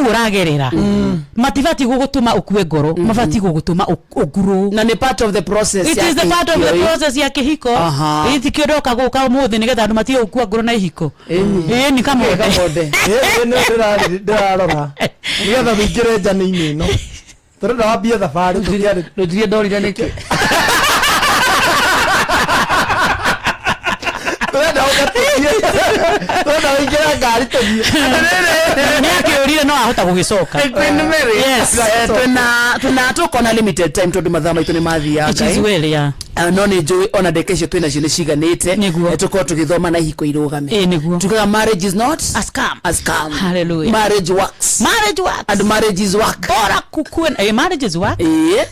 uragerera mativati gugutuma ukue ngoro mavati gugutuma uguru na ni part of the process. It is the part of the process ya kihiko. Iti kiodoka guka muthi nigetha andu matige ukua ngoro na ihiko ni kama mode ndirarora nigetha wingire njani-ini ino turenda wambie thabarĩ nduthie ndorire niki turenda wingire ngari tuthie niakiurire no ahota gugicoka. Tuna tukona limited time tondu mathaa maitu ni mathiaga. It is well ya no ni njui ona ndeke cio twina cio ni ciganite tukorwo tugithoma na ihiko irugame tukaga marriage is not a scam. Hallelujah. Marriage works and marriage is work. Bora kukuen marriage is work.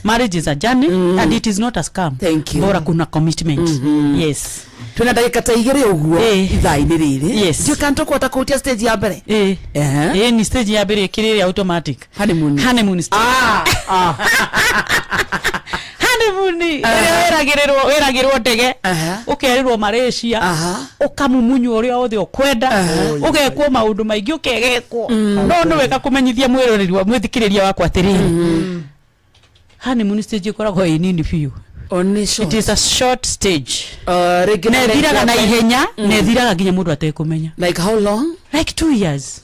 Marriage is a journey and it is not a scam. Thank you. Bora kuna commitment. Yes. Tuna ndagika ta igiri uguo ithaa-ini riri. Yes. Ndio kanto kwata kutia stage ya mbere. Ni stage ya mbere kiriri automatic. Honeymoon stage. Honeymoon. Weragirwo ndege. Ukerirwo Malaysia. Ukamumunywo uria othe ukwenda. Ugekwo maundu maingi ukegekwo. No weka kumenyithia mwithikiriria wakwa atiriri. Honeymoon stage ikoragwo inini biu. It is a short stage. Nethiraga na ihenya, nethiraga nginya mundu atekumenya. Like how long? Like 2 years.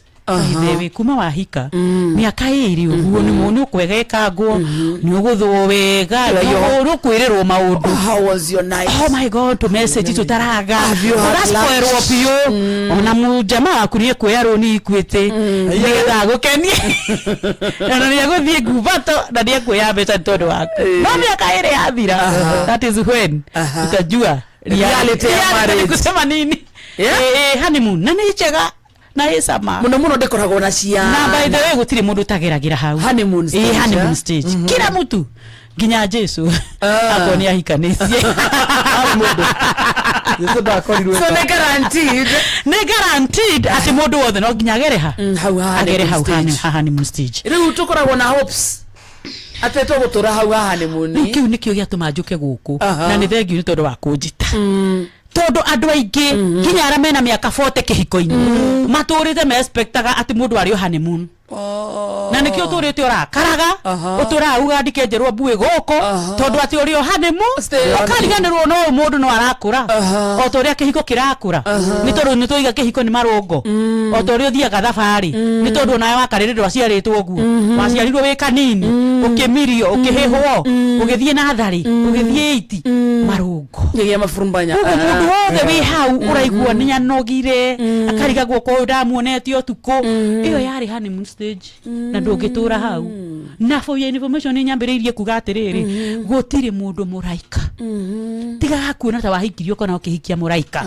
Ithewe kuma wahika miaka iri uguo ni moni ukwegekangwo ni uguthwo wega uri kwirirwo maundu. How was your night? Oh my God, to message tutaraga uraspoerwo pio ona mujama akurie kwero ni ikwite nigetha gukenie na ni aguthie ngubato na ni akuya mbeca tondu waku no miaka iri yathira. That is when utajua reality ya marriage kusema nini. Honeymoon na ni chega na isama muno ndekoragwo na ciana na by the way gutiri mundu tageragira hau honeymoon stage kila mtu nginya Jesu akoni ahikanicie mundu Yesu ndakorirwe so ne guaranteed ati mundu wothe no nginya gereha hau honeymoon stage. Riu tukoragwo na hopes ateto gutura hau honeymoon nikio giatuma njuke guku na ni thengiu ni tondu wa kunjita tondu andu aingi nginya ara mena miaka 40 kihiko-ini maturite me expectaga ati mundu ari honeymoon. Na nikio turite urakaraga utura ugandike njerwo mbui guko tondu ati uri honeymoon ukariganirwo no mundu no arakura o tori kihiko kirakura ni tondu ni tuiga kihiko ni marungo o tori uthiaga thabari ni tondu nawe wakaririrwo aciaritwo guo waciarirwo wi kanini ukimirio ukihihwo ugithie na thari ugithie 8 marungo ngiya mafurumbanya mundu wothe wi hau uraigua ni anogire akarigagwo ko ndamuonetio tuko iyo yari honeymoon stage na ndungitura hau na for your information ni nyambiriirie kuga atiriri gutiri mundu muraika tiga kuona ta wahikirio kana ukihikia muraika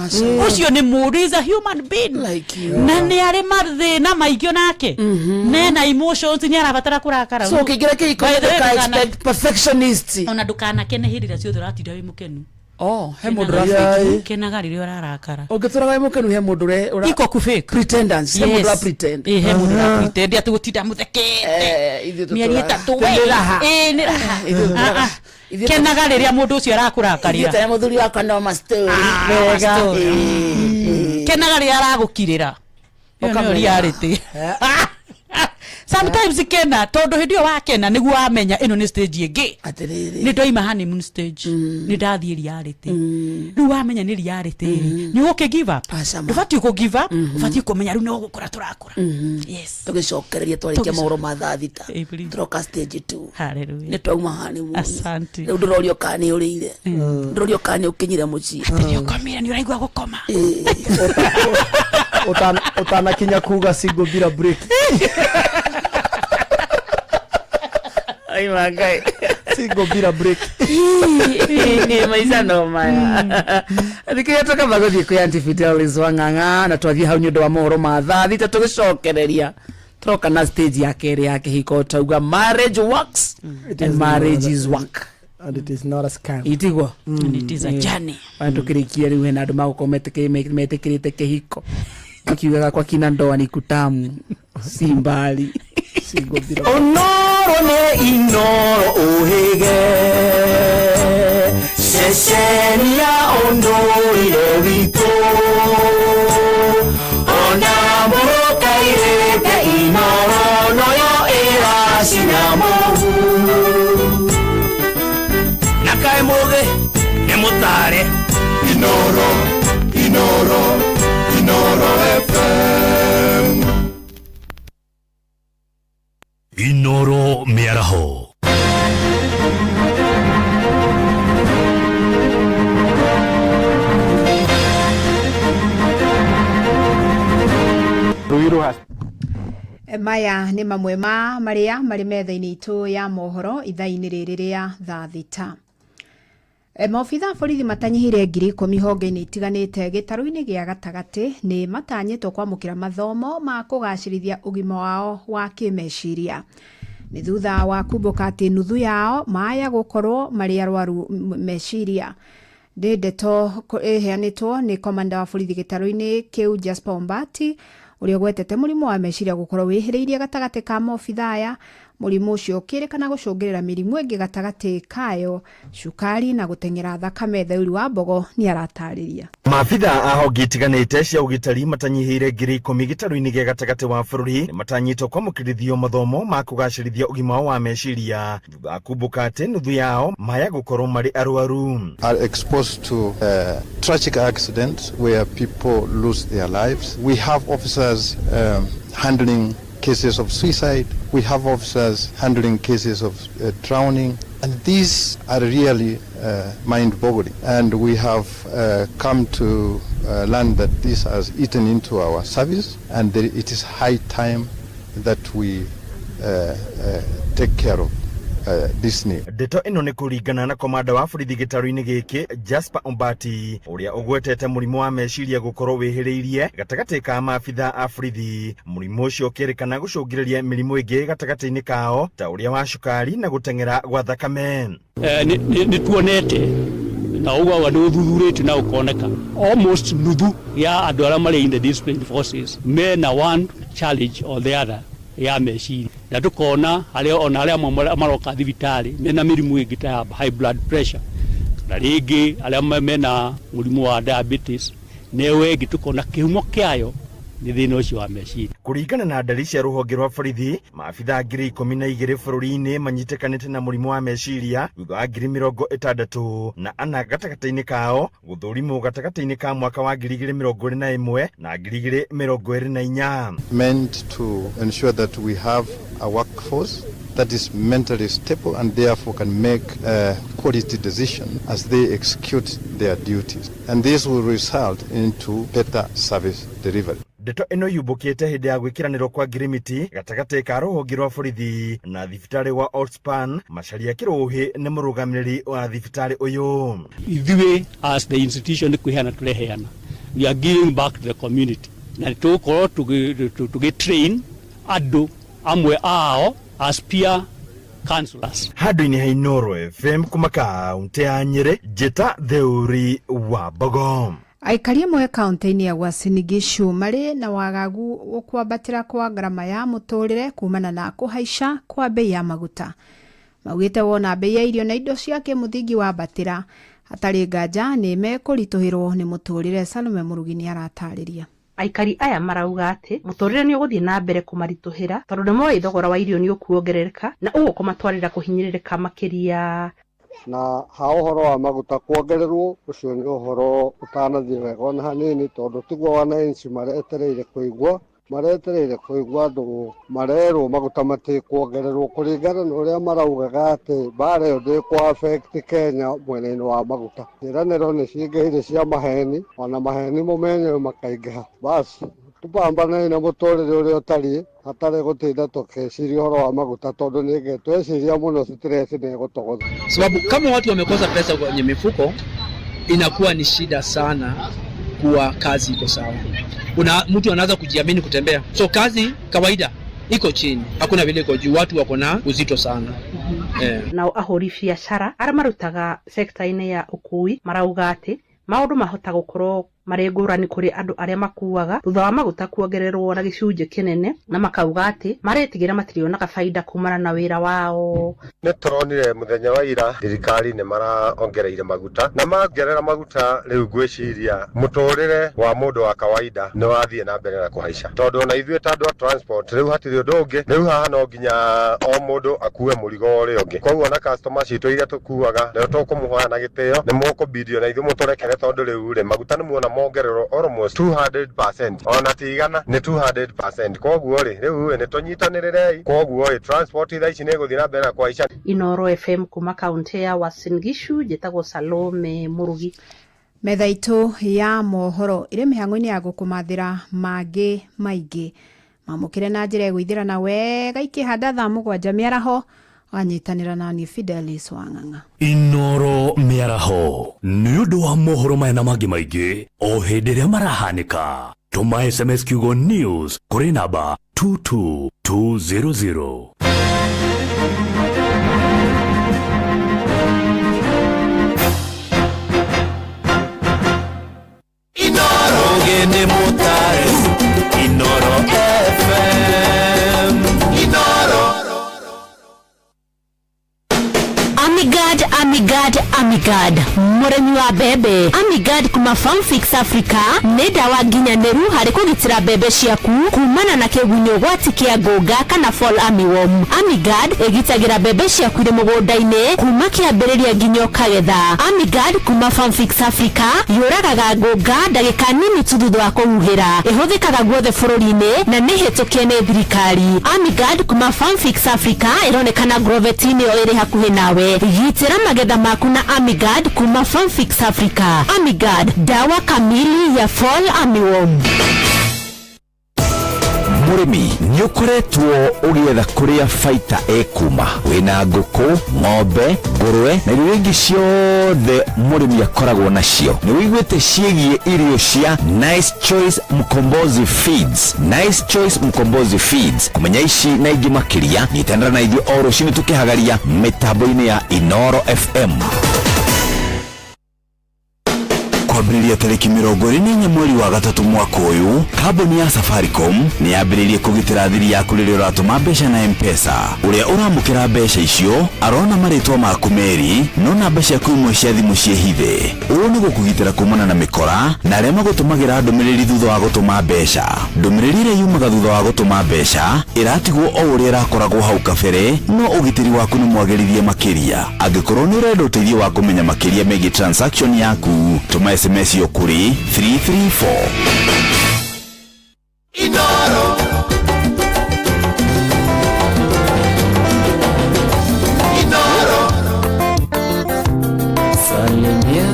ucio ni mundu is a human being like you na ni ari marthi na maigio nake nena emotions ni arabatara kurakara so kigira kiko expect perfectionist ona ndukana kene hirira ciothe ratinda wi mukenu. He mundu rafiki kenaga ririo ararakara ungituraga imukenu he mundu re iko ku fake pretenders he mundu pretend he mundu pretend ati gutinda muthekete mieri itatu ni raha kenaga riria mundu ucio arakurakaria ite muthuri wakwa no ma story wega kenaga riria aragukirira no reality. Sometimes kena tondu hindio wakena niguo amenya ino ni stage ingi atiriri ni ndoima honeymoon stage ni ndathie reality riu wamenya ni reality ni uke give up ndubati ku give up ubati kumenya riu ni ugukura turakura. Yes tugicokereria twarikia mauro ma thita turoka stage 2. Hallelujah ni twauma honeymoon. Asante riu ndurorio kani urire ndurorio kani ukinyire muci atiri ukomire ni uraigua gukoma utana kinya kuga single bila break. Ai magai single bila break maisha no maya adikia toka magothi ku antifidelis wanganga na twathie hau nyondo wa mohoro ma thita tugicokereria troka na stage ya kere yake hiko tauga marriage works and marriage is work and it is not a scam. Itigwa and it is a journey. Tukirikia riu hena andu magukomete metikirite kihiko akiuga kwa kina ndoa ni kutamu si mbali onoro ne inoro ohege sesenia ondoire vito ona moroka irete inoro no Inoro Miaraho. Maya nĩ mamwe ma marĩa marĩ metha-inĩ itũ ya mohoro ithaa-inĩ rĩrĩ rĩa thaa thita. Maobitha borithi matanyihire 10,000 honge-inĩ itiganĩte gĩtarũ-inĩ gĩa gatagatĩ nĩ matanyĩtwo kwamũkĩra mathomo ma kũgacĩrithia ũgima wao wa kĩmeciria. Nĩ thutha wa kumbũka atĩ nuthu yao maya gũkorwo marĩ arwaru meciria. Ndeto ĩheanĩtwo nĩ komanda wa borithi gĩtarũ-inĩ kĩu Jasper Ombati ũrĩa gwetete mũrimũ wa meciria gũkorwo wĩhĩrĩirie gatagatĩ ka maobitha aya. Mũrimũ ũcio ũkĩrĩkana gũcũngĩrĩra mĩrimũ ĩngĩ gatagatĩ kayo, cukari na gũteng'era thakame. Thauri wa Mbogo nĩ aratarĩria. Maabitha a honge itiganĩte cia ũgitari matanyihĩire 10,000 gĩtarũ-inĩ gĩa gatagatĩ wa bũrũri nĩ matanyĩtwo kwamũkĩrithio mathomo ma kũgacĩrithia ũgima wao wa meciria thutha wa kumbũka atĩ nuthu yao maya gũkorwo marĩ arwaru. Are exposed to tragic accidents where people lose their lives. We have officers handling cases of suicide. We have officers handling cases of drowning, and these are really mind-boggling. And we have come to learn that this has eaten into our service, and it is high time that we take care of this need. Ndeto ĩno nĩ kũringana na komanda wa borithi gĩtarũ-inĩ gĩkĩ Jasper Ombati ũrĩa ũgwetete mũrimũ wa meciria gũkorwo wĩhĩrĩirie gatagatĩ ka maabitha a borithi. Mũrimũ ũcio ũkĩrĩkana gũcũngĩrĩria mĩrimũ ĩngĩ gatagatĩ-inĩ kao ta ũrĩa wa cukari na gũteng'era gwa thakame. Nĩ tuonete na ũguo nĩ ũthuthurĩtio na ũkoneka almost nuthu ya andũ arĩa marĩ in the disciplined forces mena one challenge or the other ya meciria, na tukona arĩa amwe maroka thibitarĩ mena mĩrimũ ĩngĩ ta high blood pressure na rĩngĩ arĩa mena mũrimũ wa diabetes nĩyo ĩngĩ tukona kĩhumo kĩayo nĩ thĩna ũcio wa meciria. Kũringana na ndari cia rũhonge rwa borithi, maabitha 12,000 bũrũri-inĩ manyitĩkanĩte na mũrimũ wa meciria thutha wa 60,000 na ana gatagatĩ-inĩ kao gũthũrimwo gatagatĩ-inĩ ka mwaka wa 2021 na 2024. Meant to ensure that we have a workforce that is mentally stable and therefore can make quality decisions as they execute their duties. And this will result into better service delivery. Ndeto ĩno yubũkĩte hĩndĩ ya gwĩkĩranĩrwo kwa ngirimiti gatagatĩ ka rũhonge rwa borithi na thibitarĩ wa Oldspan. Macharia Kĩrũhĩ nĩ mũrũgamĩrĩri wa thibitarĩ ũyũ. Ithuĩ as the institution kwĩheana tũreheana, we are giving back to the community, na tũgũkorwo tũgĩtrain andũ amwe ao as peer counselors. Handũ-inĩ ha Inoro FM kuma kaunti ya Nyĩrĩ, njĩta Thauri wa Mbogo. Aikari amwe kaunti-inĩ ya Uasin Gishu marĩ na wagagu kwambatĩra kwa ngarama ya mũtũrĩre kumana na kũhaica kwa bei ya maguta. Maugĩte wona bei ya irio na indo cia kĩmũthingi wambatĩra hatarĩ nganja nĩ mekũritũhĩrwo nĩ mũtũrĩre. Salome Mũrugi nĩ aratarĩria. Aikari aya marauga atĩ mũtũrĩre nĩ ũgũthiĩ na mbere kũmaritũhĩra tondũ nĩ moĩ thogora wa irio nĩ ũkuongerereka na ũguo kũmatwarĩra kũhinyĩrĩrĩka makĩria. Na ha ũhoro wa maguta kuongererwo ũcio nĩ ũhoro ũtanathiĩ wega ona hanini tondũ tiguo wananchi maretereire kũigua andũ marerwo maguta matikuongererwo kũringana na ũrĩa maraugaga atĩ bara ĩyo ndĩkũ-affect Kenya mwena-inĩ wa maguta. Ciĩranĩro nĩ cingĩhire cia maheni, ona maheni mũmenyewe makaingĩha. Basi tupambane na mũtũrĩre ũrĩa ũtariĩ hatarĩ gũtinda tũkĩciria ũhoro wa maguta tondũ nĩ tweciria mũno stress nĩ gũtogotha. Sababu kama watu wamekosa pesa kwenye mifuko inakuwa ni shida sana kuwa kazi iko sawa. Kuna mtu anaanza kujiamini kutembea. So kazi kawaida iko chini. Hakuna vile iko juu, watu wako na uzito sana. Nao ahũri biacara arĩa marutaga sector-inĩ ya ũkui marauga atĩ maũndũ mahota gũkorwo marĩ ngũrani kũrĩ andũ arĩa makuaga thutha wa maguta kuongererwo na gĩcunjĩ kĩnene, na makauga atĩ maretigĩra matirionaga baida kumana na wĩra wao. Nĩ tũronire mũthenya wa ira thirikari nĩ maraongereire maguta, na maongerera maguta rĩu ngwĩciria mũtũrĩre wa mũndũ wa kawaida nĩ wathiĩ na mbere na kũhaica tondũ ona ithuĩ ta andũ a transport rĩu hatirĩ ũndũ ũngĩ, rĩu haha no nginya o mũndũ akue mũrigo ũrĩa ũngĩ. Koguo na customer citũ iria tũkuaga nĩ tũkũmũhoya na gĩtĩo, nĩ mũkũbirio na ithuĩ mũtũrekere tondũ rĩu maguta nĩ muona mongerero almost 200%. Ona tigana ni 200%. Koguo ri riu ni tunyitanirire. Koguo ri transport tha ici ni guthina mbere na kwaisha. Inoro FM kuma kaunti ya Uasin Gishu jetagwo Salome Murugi. Metha itu ya mohoro ire mihango-ini ya gukumathira mangi maingi mamukire na njira egwithirana wega ikihanda thaa 7 miaraho anyitanira nani Fidelis Wang'ang'a. Inoro miaraho ni undu wa mohoro maya mangi maingi o hindi ria marahanika. Tuma SMS kiugo news kuri namba 22200. Inoro gene motare Inoro FM Inoro Amigad muremi wa bebe Amigad kuma Farmfix Africa ne dawa nginyaneru hari kugitira bebe ciaku kumana na kegunyo gwati kia goga kana fall armyworm. Amigad egitagira bebe ciaku ire mugonda-ine kuma kiambiriria nginyo kagetha. Amigad kuma Farmfix Africa yuragaga goga ndagika nini tu thutha wa kuhuhira ihuthikaga guothe bururi-ini na ni hitukie ni thirikari. Amigad kuma Farmfix Africa ironekana Grovetini o iri hakuhi nawe. Gitira magetha maku na Amigad kuma Farmfix Africa. Amigad, dawa kamili ya fall armyworm. Murimi nyukoretwo ugietha kuria faita ekuma wina nguku ng'ombe ngurwe na irio ingi ciothe murimi akoragwo nacio ni wiguite ciegie irio cia Nice Choice Mkombozi Feeds. Nice Choice Mkombozi Feeds kumenya ici na ingi makiria nyitendera na ithio o rucini tukihagaria mitambo-ini ya Inoro FM. Kwambiriria tariki 24 mweri wa gatatu mwaka uyu kambuni ya Safaricom ni yambiririe kugitira thiri yaku riria uratuma mbeca na M-Pesa. Uria uramukira mbeca icio arona maritwa maku meri no na mbeca yaku imwe cia thimu ciehithe. Uyu ni gukugitira kumana na mikora na aria magutumagira ndumiriri thutha wa gutuma mbeca. Ndumiriri iria yumaga thutha wa gutuma mbeca iratigwo o uria irakoragwo hau kabere no ugitiri waku ni mwagirithie makiria. Angikorwo ni urenda uteithio wa kumenya makiria megie transaction yaku tuma SMS yokuri 334. Inoro Inoro Salimia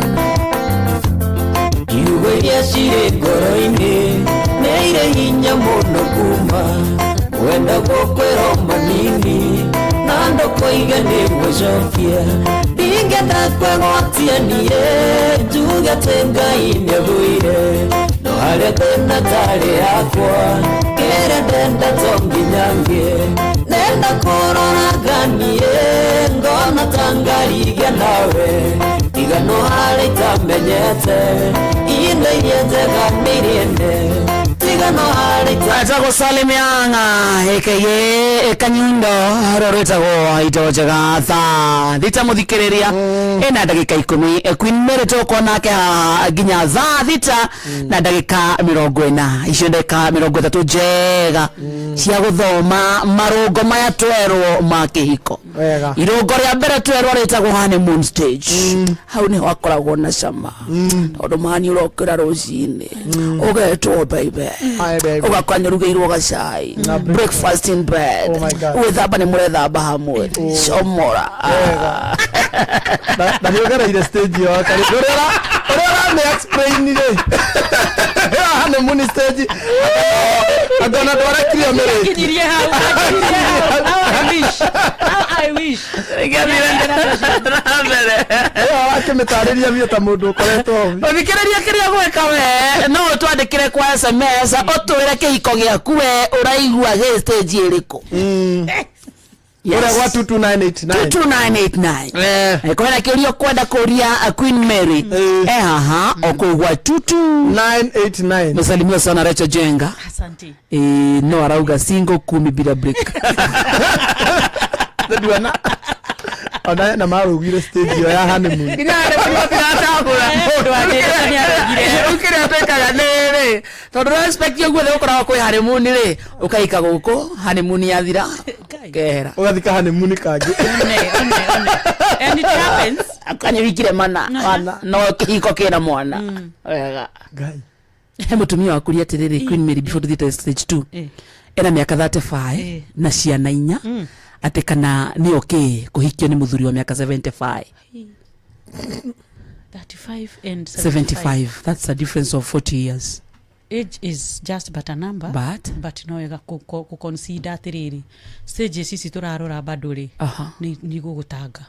Iwe yashire ngoro-ini neire hinya muno kuma wenda gukwero manini na ndokoiga ni gũcokia ingenda kwĩgwatia niĩ njuge atĩ Ngai nĩagũire no harĩa thĩna tarĩ yakwa kĩrĩa ndenda to nginya ngĩe nenda kũrora niĩ ngona ta ngarigia nawe tiga no harĩa itamenyete indo iria njega nĩirĩende tiga no harĩa etagwo Salimianga aka Kanyundo rorwetagwo ito njega thaa thita muthikiriria ena ndagika 10 Queen Mary toko nake nginya thaa thita na ndagika 40 icio ndagika 30 njega cia guthoma marungo maya twerwo ma kihiko irungo ria mbere twerwo retagwo honeymoon stage hau ni hakoragwo na cama tondu mani urokira rucini ugetwo baby ugakanyarugeirwo gacai breakfast in bed withamba ni murethamba hamwe comora na nĩũgereire stage yo kari ũrĩa me explain ire honeymoon stage agana ndwarekirio mĩrĩki I wish akĩmĩtarĩria biũ ta mũndũ ũkoretwo ũthikĩrĩria kĩrĩa gwĩka we no twandĩkĩre kwa SMS ũtwĩre kĩhiko gĩaku we ũraigua gĩ stage ĩrĩkũ Ora wa 22989 kwenda kiurio kwenda kuria Queen Mary haha okugwa 22989 msalimia sana Rachel Jenga asante no arauga single 10 bila break nduana ona na marugire stage ya honeymoon ina re kwa tiratagura ndo andire ukire atekaga nere tondu respect yo gwethe ukora kwa honeymoon ri ukaika guko honeymoon yathira kehera ugathika honeymoon kangi and it happens akanya wikire mana no kihiko kina mwana wega Ngai he mutumia wa kuria tiriri Queen Mary before the stage 2 era miaka 35 na ciana 4 ate kana ni okay kuhikio ni muthuri wa miaka 75 35 and 75 that's a difference of 40 years. Age is just but a number, but no wega ku consider atiriri stages ici turarora baduri ni gugutanga.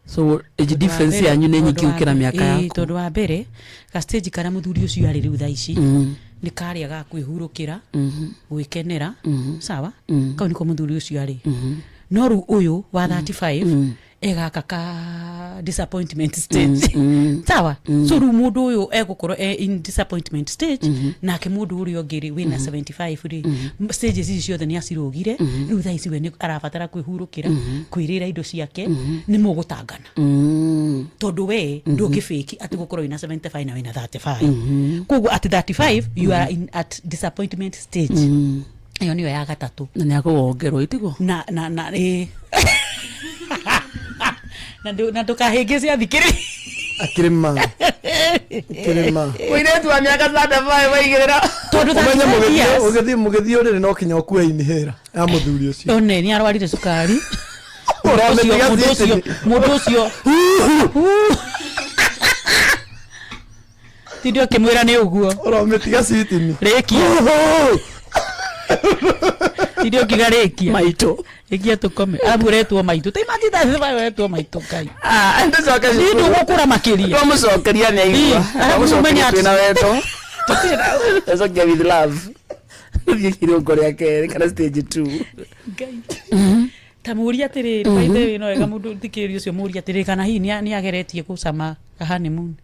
So age difference yanyu ni nyingi ukira miaka yaku. Tondu wa mbere ka stage kana muthuri ucio ari riu thaa ici ni karia ga kwihurukira gwikenera sawa kau niko muthuri ucio ari no ru uyu wa 35 egaka ka disappointment stage sawa so ru mundu uyu egukoro in disappointment stage na ke mundu uri ogiri wina 75 ri stages ici ciothe ni acirugire riu thaa ici we ni arabatara kwihurukira kwirira indo ciake ni mugutangana tondu we ndungifiki ati gukoro wina 75 na wina 35 koguo at 35 you are in at disappointment stage iyo niyo ya gatatu na nyakuongerwo itigo na na ndukahingĩce athikĩrĩ akirima Mwiretu wa miaka 35 waigirira tondu mugithio riri no kinya okua inihera ya muthuri ucio one ni arwarire cukari mundu ucio tindio kimwira ni uguo urometiga sitini rekia tindio kigarekia maito ikia tukome aburetwo maito taimati taburetwo maito kai ndo soka ndio gukura makiria ndo mucokeria ni aigua mucokeria twina weto eso give with love thikiro korea kere kana stage 2 tamuria tiriri baithe no ega mundu thikiri ucio muria tiriri kana hi ni ageretie kucama honeymoon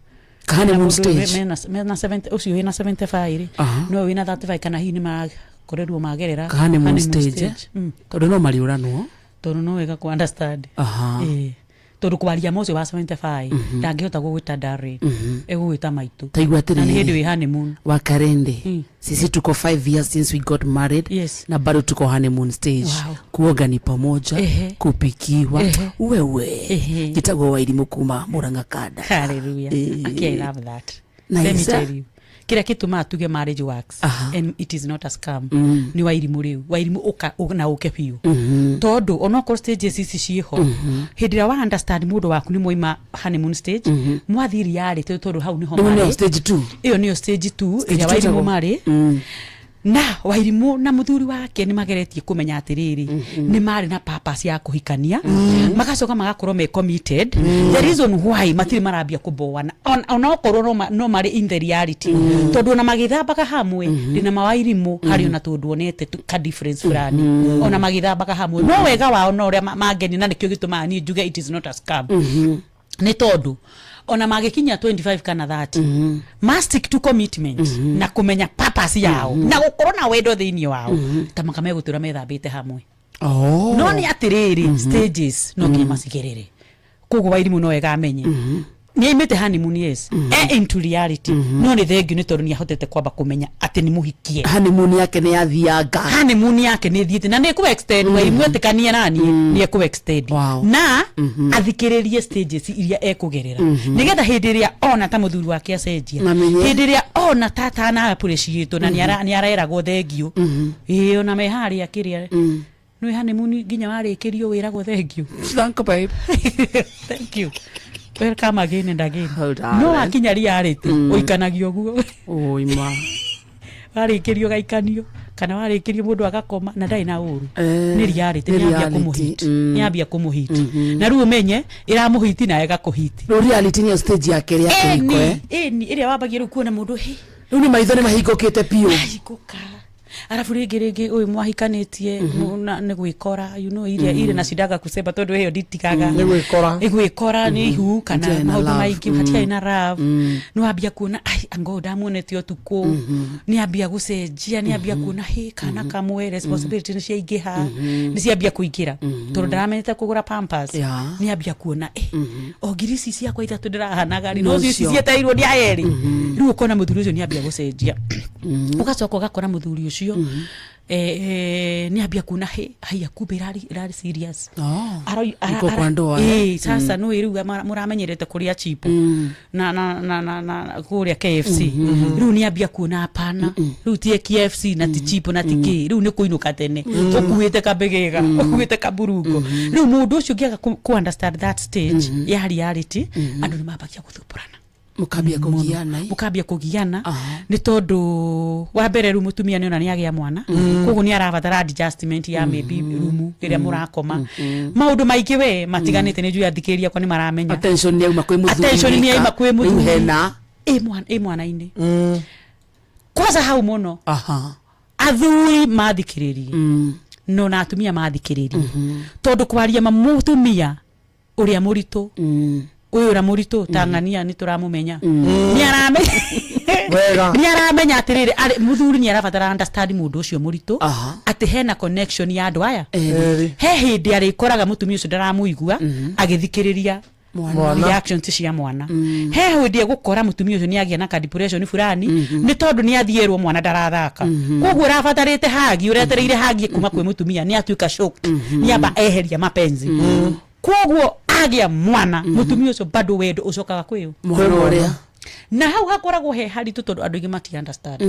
stage mena 70 ucio wina 75 no wina 35 kana hi ni korerwo magerera honeymoon stage tondu no mariuranwo tondu no wega ku understand tondu kwaria mocio wa 75 ndangihota gugwita ndari egugwita maitu taigua atiri ni hindi wi honeymoon wa karende sisi tuko 5 years since we got married na bado tuko honeymoon stage kuoga ni pamoja kupikiwa wewe gitagwo Wairimu kuma Murang'a Kada. Hallelujah. Okay, I love that. Let me tell you kira kituma tuge marriage works and it is not a scam ni Wairimu riu Wairimu na uke piu tondu onoko stages ici ciho hindira wa understand mundu waku ni moima honeymoon stage mwathi reality tondu hau ni ho mari stage 2 iyo niyo stage 2 ira Wairimu mari na Wairimu na muthuri wake ni mageretie kumenya atiriri ni mari na purpose ya kuhikania magacoka magakorwo me committed the reason why matiri marambia kuboana onokorwo no mari in the reality tondu na magithambaga hamwe ndina Wairimu hari ona tondu onete ka difference fulani ona magithambaga hamwe no wega wao no ria mageni na nikyo gituma ni njuge it is not a scam ni tondu ona magikinya 25 kana 30 must stick to commitment na kumenya purpose yao na gukorwo na wendo thiini wao tamaka megutura methambite hamwe no ni atiriri stages no kimasigerere koguo Wairimu no wega amenye ni imete honeymoon yes into reality no ni thengi ni tondu ni ahotete kwamba kumenya ati ni muhikie honeymoon yake ni athianga honeymoon yake ni thiete na ni ku extend Wairimu etikania nani ni ku extend na athikiririe stages iria ekugerera nigetha hindi iria ona ta muthuri wake acenjia hindi iria ona tata na appreciate na ni areragwo thengio ona mehari akiria no honeymoon nginya warikirio wiragwo thengio thank you babe thank you welcome again and again no akinya reality uikanagio guo oima warikirio gaikanio kana warikirio mundu agakoma na ndai na uru ni reality ni ambia kumuhit na riu menye iramuhiti na ega kuhiti reality ni stage yake ria kiko ni iria wabagiru kuona mundu riu ni maitho ni mahingukite piu mahikuka arafu rigi uyu mwahikanitie na gwikora you know ile na shidaga kusema tondu hiyo ditikaga ni gwikora ni ihu kana maundu maiki hatia ina love no ambia kuona angoda muonetio tuko ni ambia gucenjia ni ambia kuona kana kamwe responsibility ni ciaingiha ni ciambia kuingira tondu ndamenete kugura pampers ni ambia kuona ogirisi cia kwa ithatu ndirahanaga no cietairwo ni aeri riu ukona muthuri ucio ni ambia gucenjia ugacoka ugakora muthuri ucio ucio ni ambia kuna haya kube rari serious iko kwa ndoa sasa no iruga muramenyerete kuria chipo na kuria KFC riu ni ambia kuna hapana riu tie KFC na ti chipo na ti ki riu ni kuinuka tene ukuite kabegega ukuite kaburungo riu mundu ucio ngiaga ku understand that stage ya reality andu ni mabakia kuthupurana mukambia kugiana ni tondu wa mbere ru mutumia ni ona ni agia mwana koguo ni arabatara adjustment ya maybe rumu iria murakoma maundu maingi we matiganite ni juu athikiria kwa ni maramenya attention ni auma kwi muthuri hena mwana-ini kwanza hau muno athuri mathikiririe no na atumia mathikiririe tondu kwaria mutumia uria muritu uyu ura muritu tangania ni turamumenya ni aramenya ni aramenya atirire muthuri ni arabatara understand mundu ucio muritu ati hena connection ya andu aya he hindi ari koraga mutumia ucio ndaramuigua agithikiriria reaction cia mwana he hindi gukora mutumia ucio ni agia na depression fulani ni tondu ni athierwo mwana ndarathaka koguo rabatarite hagi uretereire hagi kuma kwi mutumia ni atuika shocked ni aba eheria mapenzi koguo agia mwana mutumia ucio bado wendo ucokaga kwiyo mwana na hau hakoragwo he haritu tondu andu ingi mati understand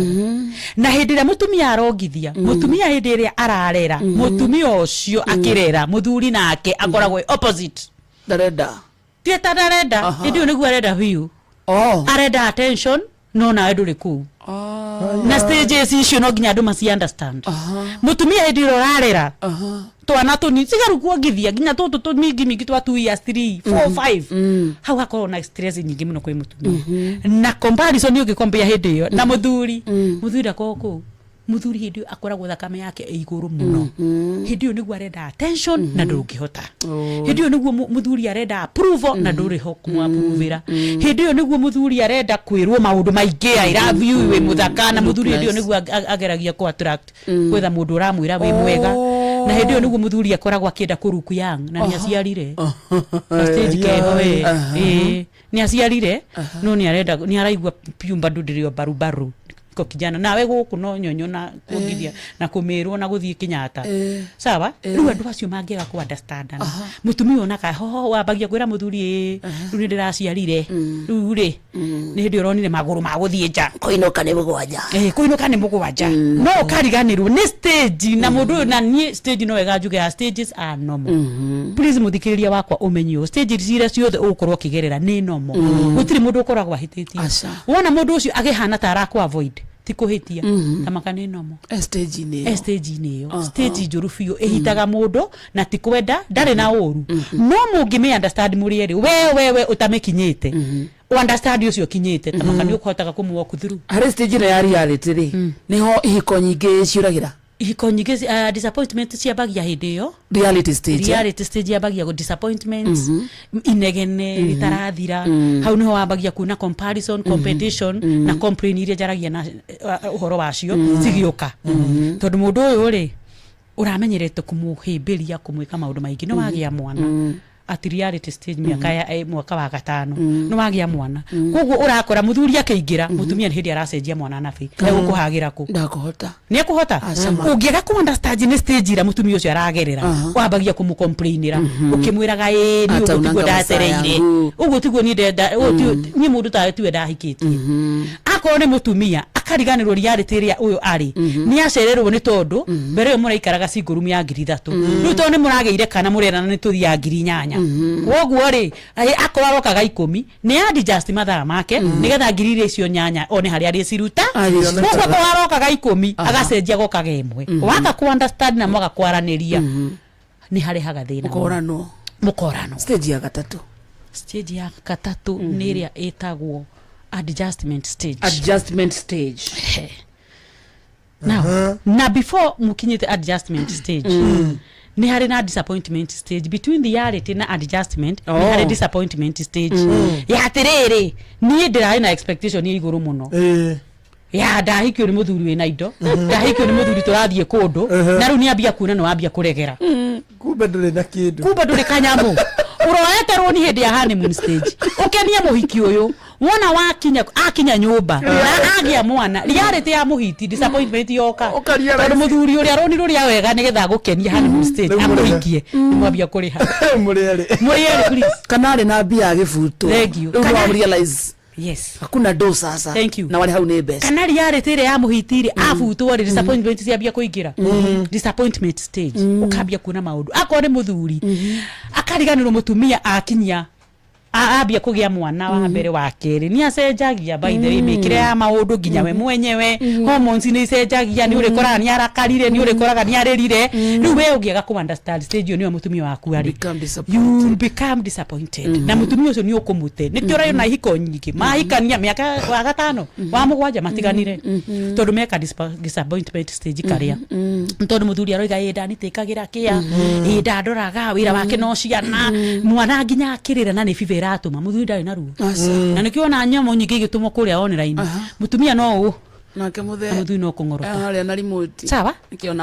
na hindi ria mutumia arongithia mutumia hindi ria ararera mutumia ucio akirera muthuri nake akoragwo opposite dareda hindi niguo arenda view arenda attention no na nduri ku na stages icio no nginya andu masi understand mutumia hindi rorarera twana tuni cigaru kuongithia nginya tutu tumingi twa 2 years 3 4 5 hau hakorwo na stress nyingi muno kwi mutumia na comparison ugikombea hindi iyo na muthuri akoko muthuri hindi akoragwo thakame yake iguru muno hindi niguo arenda attention na ndungihota hindi niguo muthuri arenda approval na nduri ho kumaprovera hindi niguo muthuri arenda kwirwo maundu maingi I love you we muthaka na muthuri hindi niguo ageragia ku attract kwetha mundu uramwira wi mwega na hindi niguo muthuri akoragwo akienda kuruku yang na ni aciarire stage keho ni aciarire no ni arenda ni araigua piumba ndudirio barubaru ko kijana nawe guku no nyonyo na kugithia na kumirwo na guthie kinyata sawa riu andu acio mangiga ku understand mutumia ona ka ho wabagia kwira muthuri riu ndiraciarire riu ri ni hindi uronire maguru ma guthie nja kuinuka ni mugwanja kuinuka ni mugwanja no kariganirwo ni stage na mundu na ni stage no wega njuge stages are normal please muthikiriria wakwa umenyo stage zira ciothe ukorwo kigerera ni normal gutiri mundu ukoragwa hititi wona mundu ucio agihana tara ku avoid tikuhitia tamaka ni normal stage ni yo stage njuru biu ehitaga mundu na tikwenda ndari na uru no mungi understand murieri we utamekinyite understand ucio kinyite tamaka ni ukuhotaga kumwalk through hari stage na ya reality ri niho ihiko nyingi ciuragira ihiko nyingi disappointment ciabagia hindi iyo reality stage yabagia disappointments inegene litarathira hau niho wabagia kuna comparison competition na complain iria jaragia na uhoro wacio cigioka tondu mundu uyu ri uramenyerete kumuhimbiria kumwika maundu maingi no wagia mwana at reality stage mwaka wa gatano no wagia mwana koguo urakora muthuri akiingira mutumia hindi aracenjia mwana nabi egukuhagira ku ndakuhota ni ekuhota ungiega ku understand ni stage ira mutumia ucio aragerera wabagia kumucomplainira ukimwiraga ni ugutigwo ndatereire uguo tigwo ni ndenda ni mundu ta tiwe ndahikitie akorwo ni mutumia akariganirwo reality ria uyu ari ni acererwo ni tondu mbere yo muraikaraga single room ya 3 riu tondu ni murageire kana murerana ni tuthia 8 woguo ri akorwo arokaga 10 ni adjust mathaa make nigetha 8 icio nyanya one hari ari ciruta woguo ko arokaga 10 agacenjia gokaga imwe waka ku understand na mwaga kwaraniria ni hari haga thina mukorano stage ya gatatu ni ria etagwo adjustment stage now na before mukinyite adjustment stage ni hari na disappointment stage between the reality na adjustment ni hari disappointment stage ya tiriri ni ndira ina expectation ni iguru muno ya ndahikio ni muthuri we na indo ndahikio ni muthuri turathie kundu na riu ni ambia kuna no ambia kuregera kumbe nduri na kindu kumbe nduri kanyamu uroeterwo ni hindi ya honeymoon stage ukenia muhiki uyu wona wakinya akinya nyumba na agia mwana reality ya muhiti disappointment yoka tondu muthuri uria roni ruria wega nigetha gukenia honeymoon stage amuikie mwambia kuriha muriere please kanari na bia gibuto kana realize yes hakuna do sasa thank you na wale hau ni best kana reality ile ya muhitiri afutwo ri disappointment ciambia kuingira disappointment stage ukambia kuna maundu akore muthuri akariganirwo mutumia akinyia aambia kugia mwana wa mbere wa keri ni acenjagia by the way mikire ya maundu nginya we mwenyewe hormones ni icenjagia ni urikora ni arakarire ni urikoraga ni aririre riu we ugiaga ku understand stage ni mutumia waku ari you become disappointed na mutumia ucio ni ukumute ni kio na hiko nyingi mahikania miaka wa gatano wa mugwanja matiganire tondu meka disappointment stage karia tondu muthuri aroiga ida ni tikagira kia ida ndoraga wira wake no ciana mwana nginya akirira na ni five atuma muthuri ndari na ruo na nikiona nyamo nyingi gitumo kuria online mutumia no nake muthe muthuri no kungorota hali na remote sawa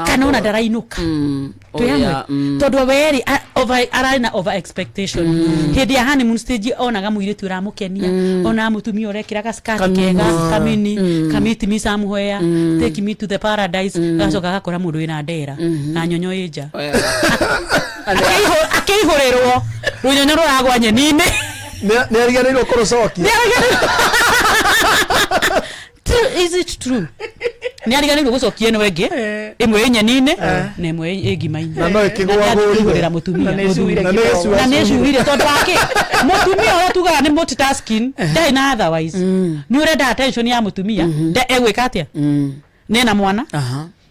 kana ona ndarainuka tuyamwe tondu weri arana over expectation hindi ya honeymoon stage onaga muire tu ramukenia ona mutumia urekira gaskati kega kamiti misa muhoya take me to the paradise gacoka gakora mundu wina ndera na nyonyo ija akihurerwo runyonyo ruragwa nyenine ni ariganirwo kurucokia is it true ni ariganirwo gucokia no wengi imwe nyenine na imwe egimaini na no ikigwa gurira mutumia na necuire tondu wake mutumia ora tugaga ni multitasking dai na otherwise ni urenda attention ya mutumia egwika atia nena mwana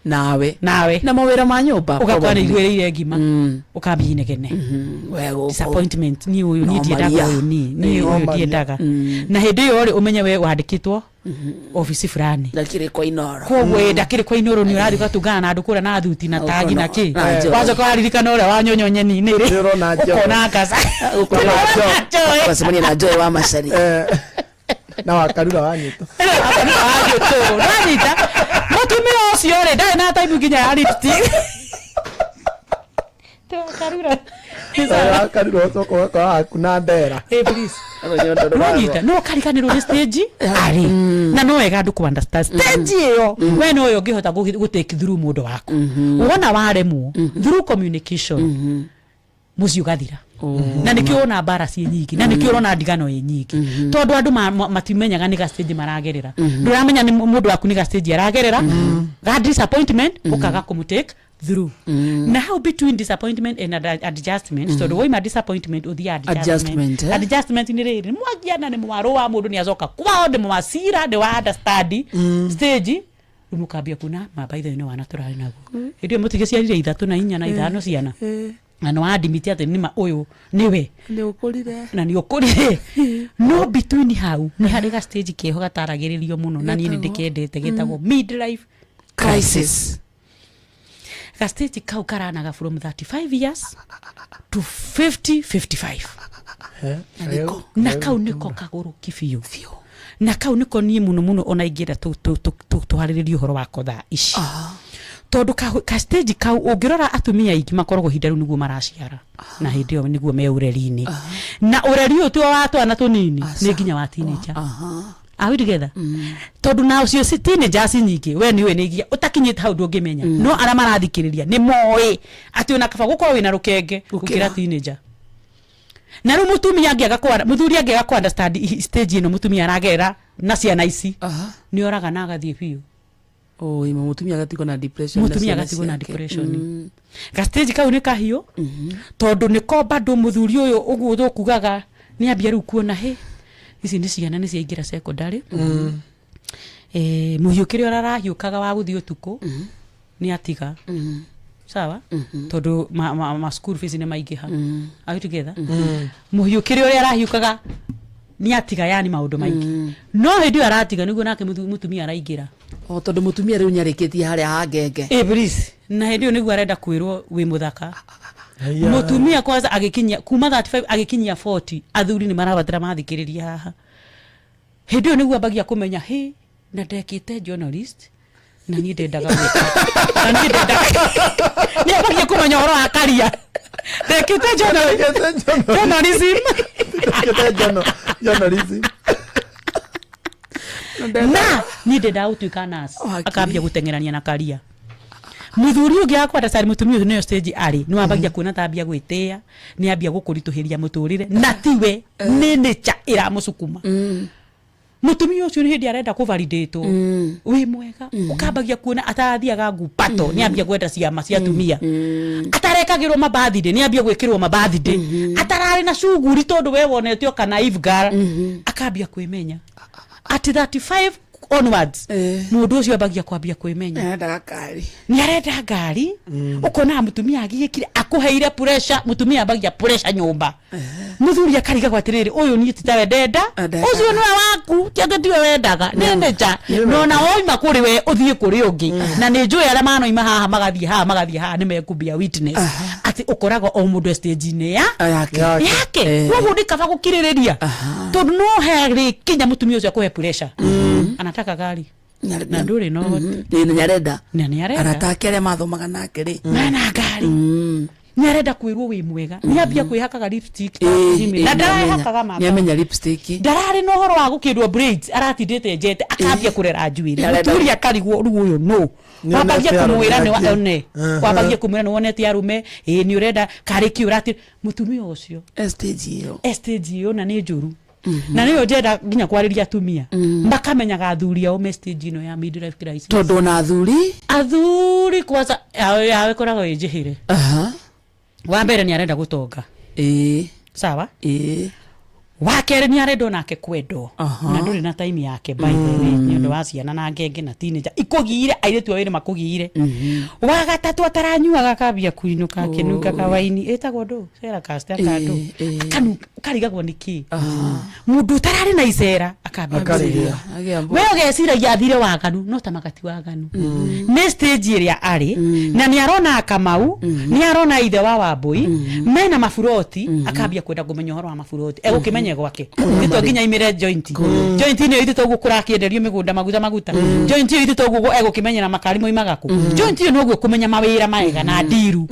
nawe na mawira ma nyumba ukakwana igwire ngima ukambine kene wego disappointment ni uyu ni ndiendaga uyu ni uyu ndiendaga na hindi yo ri umenye we wandikitwo office fulani ndakire kwa inoro kogwe ndakire kwa inoro ni urathi gatungana na andukura na thuti na tagi na ki wazo kwa ririkana ure wa nyonyo nyeni ni ri ukona kasa ukona jo wasemani na jo wa mashari na wakarura wanyito nanyita mutumia ucio ri ndari na time nginya ariti to karura karura toko kwa kuna ndera please no karikanirwo ni stage ari na no wega ndu ku understand stage iyo we no yo ngihota gutake through mundu waku wona waremwo through communication mucio gathira na nikiona bara ci nyingi na nikiona ndigano nyingi tondu andu matimenyaga ni ga stage maragerera nduramenya ni mundu waku ni ga stage aragerera ga disappointment ukaga kumutake through now between disappointment and adjustment so the way my disappointment or the adjustment ni riri mwagiana ni mwaro wa mundu ni azoka kwao de mwasira de wa understand stage umukabia kuna mabaitha ni wana turari nago ndio mutigecia ire 3 na 4 na 5 ciana na no admit ate ni ma uyu niwe ni ukurire na ni ukurire no between how ni hari ga stage keho gataragiririo muno na ni ndikendete gitagwo midlife crisis ga stage kau karanaga from 35 years to 55 na kau niko kaguru kifio na kau niko ni muno ona ingira tuhariririo horo wako tha ici tondu ka stage kau ungirora atumia ingi makoragwo hindaru niguo maraciara na hindi yo niguo me ureri-ini na ureri uyu tu wa twana tunini ni nginya wa teenager are we together tondu na ucio si teenagers nyingi we niwe nigia utakinyite hau ndungimenya no ara marathikiriria ni moi ati ona kaba gukorwo wina rukenge ukira teenager na ru mutumia angiaga kwa muthuri angiaga kwa understand stage ino mutumia aragera na ciana ici ni oraga na agathie biu mutumia agatiko na depression ga stage kau ni kahio tondu niko bado muthuri uyu uguo thukugaga ni ambia ru kuona he ici ni ciana ni ciaingira secondary muhiukire ararahiukaga wa guthio tuko ni atiga sawa tondu ma school fees ni maigiha are together muhiukire uri arahiukaga ni atiga yani maundu maingi no hindi aratiga niguo nake mutumia araingira tondu mutumia riu nyarikitie haria hangenge please na hindi niguo arenda kwirwo wi muthaka mutumia kwanza agikinya kuma 35 agikinya 40 athuri ni marabatira mathikiriria haha hindi niguo abagia kumenya he na ndekite journalist na ni ndendaga na ni ndendaga ni abagia kumenya horo akaria ndekite journalism journalism na ni ndenda utuika nurse akambia gutengerania na karia muthuri ungi akwa ndacari mutumia uyu niyo stage ari ni wambagia kuona tambia gwitia ni ambia gukurituhiria muturire na tiwe ni nature iramusukuma mutumia ucio ni hindi arenda ku validate wi mwega ukambagia kuona atathiaga ngupato ni ambia kwenda ciama cia tumia atarekagirwo mabathide ni ambia gwikirwo mabathide atarari na shuguri tondu we wonetio kana if girl akambia kwimenya at 35 onwards mundu ucio ambagia kwambia kwimenya ni arenda ngari ukona mutumia agigikire akuheire pressure mutumia ambagia pressure nyumba muthuri akariga gwatiriri uyu ni titawe ndenda ucio niwe waku tiage tiwe wendaga nendeja nona oima kuri we uthie kuri ungi na ni njui ara mano ima haha magathie haha ni mekubia witness ati ukoraga o mundu stage ni yake wogu ndikaba gukiririria tondu no heri kinya mutumia ucio akuhe pressure anataka gari na nduri no ni nyarenda anataka ale mathomaga nake ri na gari ni arenda kwirwo wi mwega ni ambia kwihakaga lipstick na ndarahakaga mama ni amenya lipstick ndarari no horo wa gukirwo braids aratindite njete akambia kurera njuire muturi akarigwo ru uyu no wabagia kumwira ni one wabagia kumwira ni wonete arume ni urenda kariki urati mutumia ucio stage yo na ni njuru na niyo ndenda nginya kwariria tumia mbakamenyaga athuri ao message ino ya midlife crisis tondu na athuri kwanza yawe korago ijihire wa mbere ni arenda gutonga sawa wakere ni arenda nake kwendo na nduri na time yake by the way ni ndo waciana na ngenge na teenager ikugire airetu awire makugire wa gatatu ataranyuaga kabia kuinuka kinuka kawaini etagwo ndo sera casta kando kanu karigagwo niki mundu tarari na isera akambia wewe geciragia athire waganu no tamakati waganu ne stage area ari na ni arona Kamau ni arona ithe wa Wambui mena mafuroti akambia kwenda kumenya horo wa mafuroti egukimenya gwake ito ginya imire joint ni ito gukura kienderio migunda maguta joint ni ito gugo egukimenyera makarimo imagaku joint ni ogwo kumenya mawira maega na diru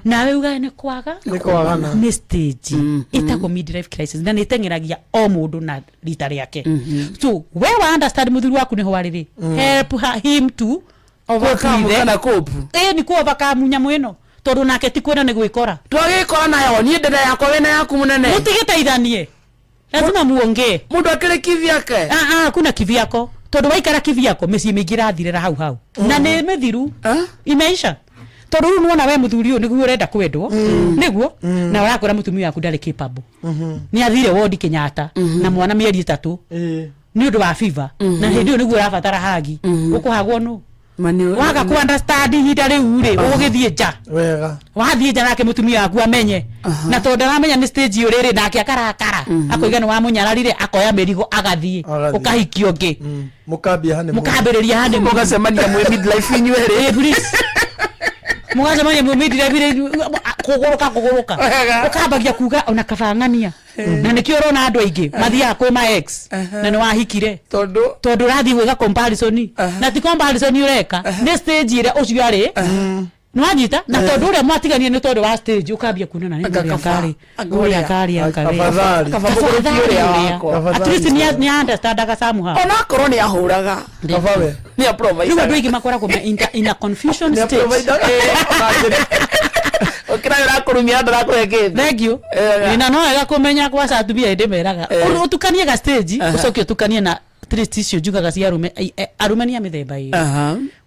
na we uga ne kwaga ni stage itako midlife crisis na nitengeragia o mundu na rita riake so we wa understand muthuri waku ni ho ariri help him to overcome kana cope ni ku overcome nyamweno tondu nake tikwena ni gwikora twagikora nayo ni ndenda yako wena yaku munene mutigiteithanie lazima muongee mundu akire kivyake kuna kivyako tondu waikara kivyako meci mingira thirira hau na ni mithiru imeisha tondu nuona we muthuri uyu niguo urenda kwendwo niguo na warakora mutumia waku ndari capable ni athire wodi Kenyatta na mwana mieri 3 ni undu wa fever na hindi uyu niguo rabatara hagi ukuhagwo no waga ku understand hinda riu ri ugithie nja wega wathie nja nake mutumia waku amenye na tondu aramenya ni stage uriri nake akarakara akoigana wa munyararire akoya merigo agathie ukahikio ngi mukambiriria hane mugacemania mwe midlife inywere please mugacemania mwe midlife kuguruka ukambagia kuga ona kabangania na nikio rona andu aingi mathia kwi ma ex na ni wahikire tondu rathi gwika comparison na ti comparison ureka ni stage ire ucio ari nwanyita na tondu ure mwatigania ni tondu wa stage ukambia kunona ni ngari at least ni understand aga samuha ona korwo ni ahuraga kabawe ni approve ni ndu ingi makora kuma in a confusion state okira irakurumia ndarakuhekete thank you ina no ega kumenya kwa satubia ndimeraga utukanie ga stage ucoke utukanie na trist issue jugaga cia arume ni amithemba iyo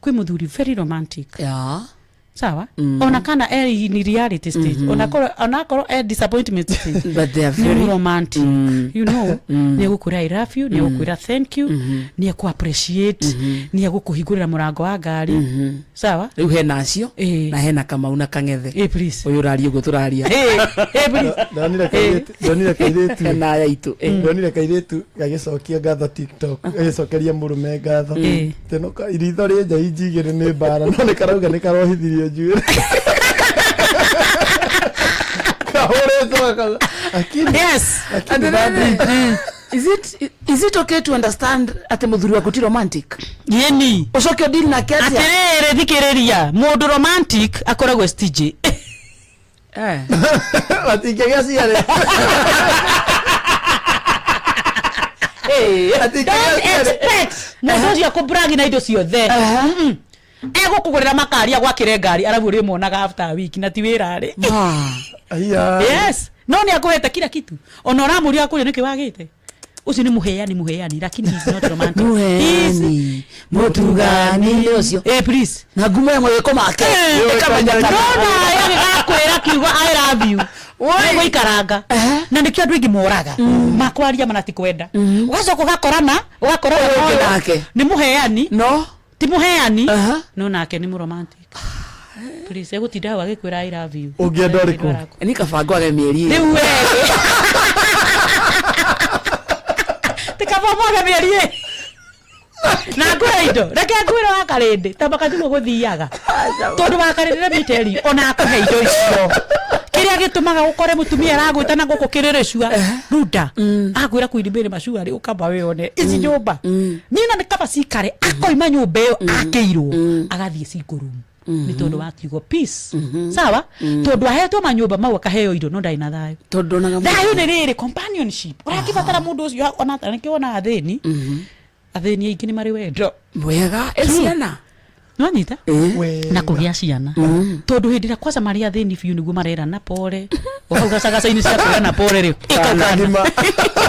kwi muthuri very romantic sawa ona kana ni reality stage ona koro disappointment stage but they are very romantic you know ni gukura I love you ni gukura thank you ni ku appreciate ni gukuhingurira murango wa ngari sawa riu hena acio na hena Kamau na Kangethe please uyu rario go turaria please donire kairetu na yaitu donire kairetu gagicokia ngatho TikTok gagicokeria murume ngatho teno iritho ri nja injigire ni bara no ni karauga ni karohithirio njuire kahore yes is it okay to understand ati muthuri wa kuti romantic yeni ucoke deal na kiatia atirere thikiriria mundu romantic akoragwo stage batingegia ciare don't expect mũndũ ũcio kũbragi na indo ciothe egũkũgũrĩra makaria gwakĩre ngari arabu ũrĩmuonaga after a week na ti wĩra rĩ. Yes, no nĩ akũhete kila kitu ona ũramũria kũrĩa nĩkĩ wagĩte. Ucio ni muheani lakini he's not romantic. Muheani mutugani ucio please na ngumo ya moyo komake kama nyakana yani akwera kiuga I love you wewe ikaranga na ndikio andu ingi moraga makwaria manati kwenda ugacoka ugakorana nake ni muheani no ti muheani no nake ni romantic. Please egutinda hau agikwira I love you ungienda riku ni kabango age mieri riu wewe tikavomwaga mĩeri na ngwĩindo reke ngwĩra wakarĩndĩ tambaka timo gũthiaga tondũ wakarĩndĩ miteri ona akũhe indo icio kĩrĩa gĩtũmaga ũkore mũtumia aragwĩta na gũkũ kĩrĩrĩcua ruda agwĩra kuimbĩrĩ macua rĩ ũkamba wĩone ici nyũmba nina nĩ kaba cikare akoima nyũmba ĩyo akĩirwo agathiĩ cingũrumu ni tondu wa kiugo peace sawa tondu ahetwo manyumba mau akaheo indo no ndai na thayo tondu na thayo ni riri companionship urakibatara mundu ucio ona nikiona atheni atheni aingi ni mari wendo wega ciana no nyita na kugia ciana tondu hindira kwanza mari atheni fiu niguo marera na pole waugacaga ini cia kwera na pole ri ikakana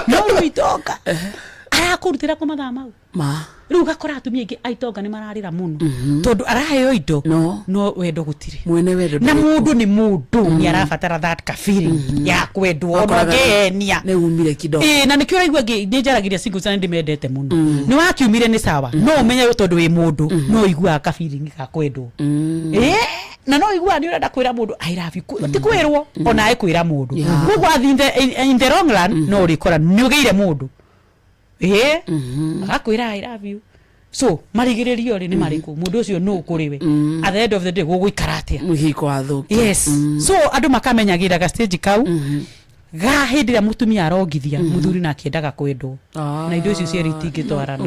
no ruitoka arakurutira ku mathaa mau ma riu gakora atumia ingi aitonga ni mararira muno tondu araheo indo no wendo gutire mwene wendo na mundu ni mundu ni arabatara that ka feeling ya kwendwo no ngenia ne umire kidogo na nikio raigua nijaragiria single sana ndimendete muno ni wakiumire ni sawa no umenye tondu wi mundu no igua ka feeling ka kwendwo na no igua ni urenda kwira mundu I love you ti kwirwo ona ai kwira mundu koguo in the wrong run no rikora ni ugeire mundu akakwira I love you so marigiririo ri ni mariku mundu ucio no kuriwe at the end of the day gugwikaratia muhiko athuki yes so andu makamenyagira ga stage kau ga hindira mutumia arongithia muthuri na akiendaga kwendwo na indo icio cieri itingitwarana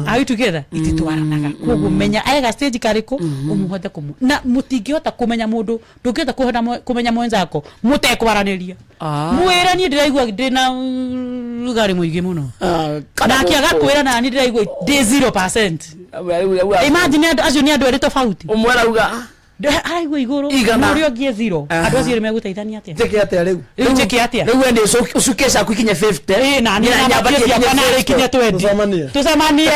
are you together ititwaranaga koguo menya aiga stage kariku umuhote kumu na mutingihota kumenya mundu ndungihota kumenya mwenzako mutekwaraneria mwira ni ndiraigua ndina rugari muigi muno kana akiaga kwira na ni ndiraigua 0%. Imagine acio ni andu eri tofauti umwera uga aigua iguru muri ogie 0 andu acio megutaithania atia jeke atia riu jeke atia riu ende ucukesha kuikinya 50 na ni nyamba kia kana ikinya 20 tusamanie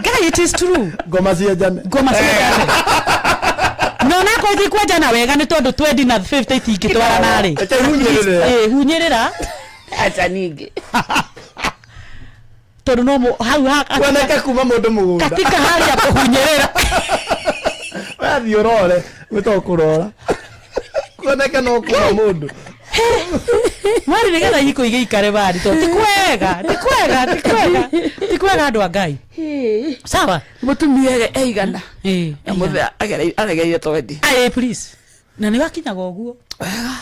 guy it is true ngoma cia jana no na ko thi kwa jana wega ni tondu 20 na 50 itingitwarana ri hunyirira acha ningi tondu no hau kuoneka kuma mundu mugunda katika hali ya kuhunyirira wathi urore witokurora kuoneka no kuma mundu mari nigetha iko igikare bari to tikwega andu agai sawa mutumia eigana muthe agereire twendi please na ni wakinyaga uguo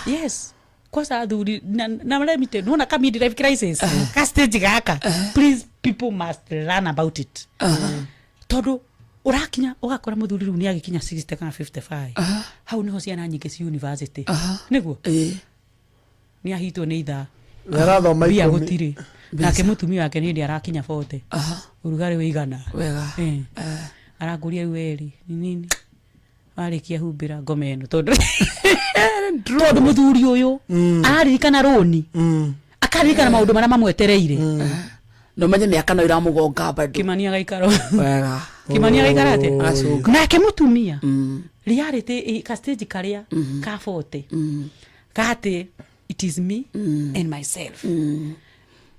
yes kwanza athuri na limited nona kama midlife crisis ka stage gaka please people must learn about it todo urakinya ugakora muthuri ru ni agikinya 60 kana 55 hau niho ciana nyingi ci university niguo ni ahitwo ni itha arathoma bia gutiri nake mutumia wake ni ndi arakinya 40 urugari wigana wega araguria weri nini arikia humbira ngome eno tondu muthuri uyu aririkana roni akaririkana maundu maria mamwetereire no menye miaka no iramugonga bado Kimani agaikaro wega Kimani agaikara ate nake mutumia reality ka stage karia ka 40 kate it is me and myself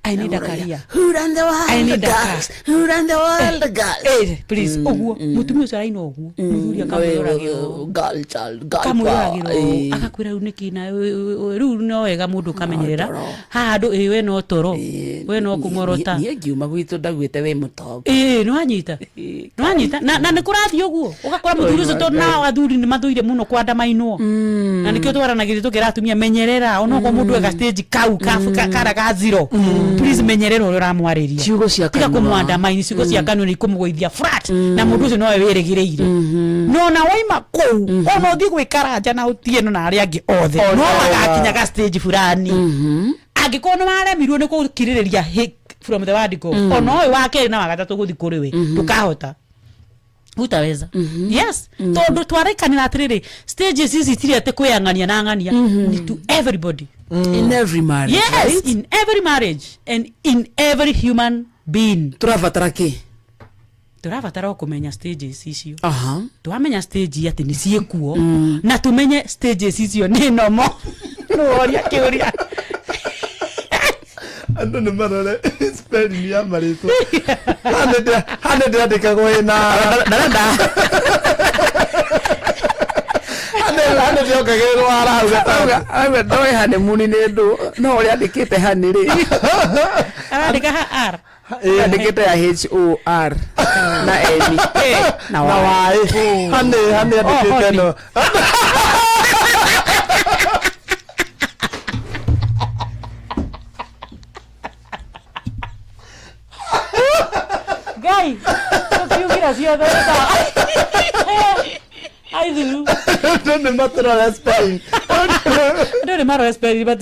I need a career. Who run the world? I need a car. Who run the world? Girl. Please. Oguo. Mutumia ucio araina oguo. Muthuri akamuragiro. Girl child. Kamuragiro. Akakwira uniki na ru no wega mundu kamenyerera. Handu we no toro. We no kumorota. Ni ngiuma gwitu ndagwite we mutongo. No anyita. No anyita. Na nikurathi oguo. Ugakora muthuri ucio to na athuri ni mathuire muno kwanda mainwo. Na nikio twaranagire tukira atumia menyerera. Ono ko mundu ega stage kau kara ka 0. Please menyerero uramwariria ciugo cia kanwa tika kumwanda maini ciugo cia kanwa ni kumugwithia flat na mundu ucio no weregireire no na waima kou ono thi gwikara nja na utie no na ari angi othe no magakinya ga stage fulani angikono maremirwo ni gukiriria from the word go ono oy wake na wagatatu guthi kuri we tukahota utaweza yes tondu twarekanira atiriri stages ici tirete kwiyangania na ngania ni to everybody in every marriage, yes right? In every marriage and in every human being turabatara kumenya stages icio twamenya stage ati ni ciekuo na tumenye stages icio ni nomo no oria kiuria andu ni marore spelling ya marito hande ndikagwo ina hande ndikagwo arauga ndoe honeymoon ni ndu no oria ndikite hani ri andika ha r ndikite ya HOR na N na Y hande ndikite no Guy, ukiugira ciothe ta ai thuru ndio matoro la spelling ndio maro spelling but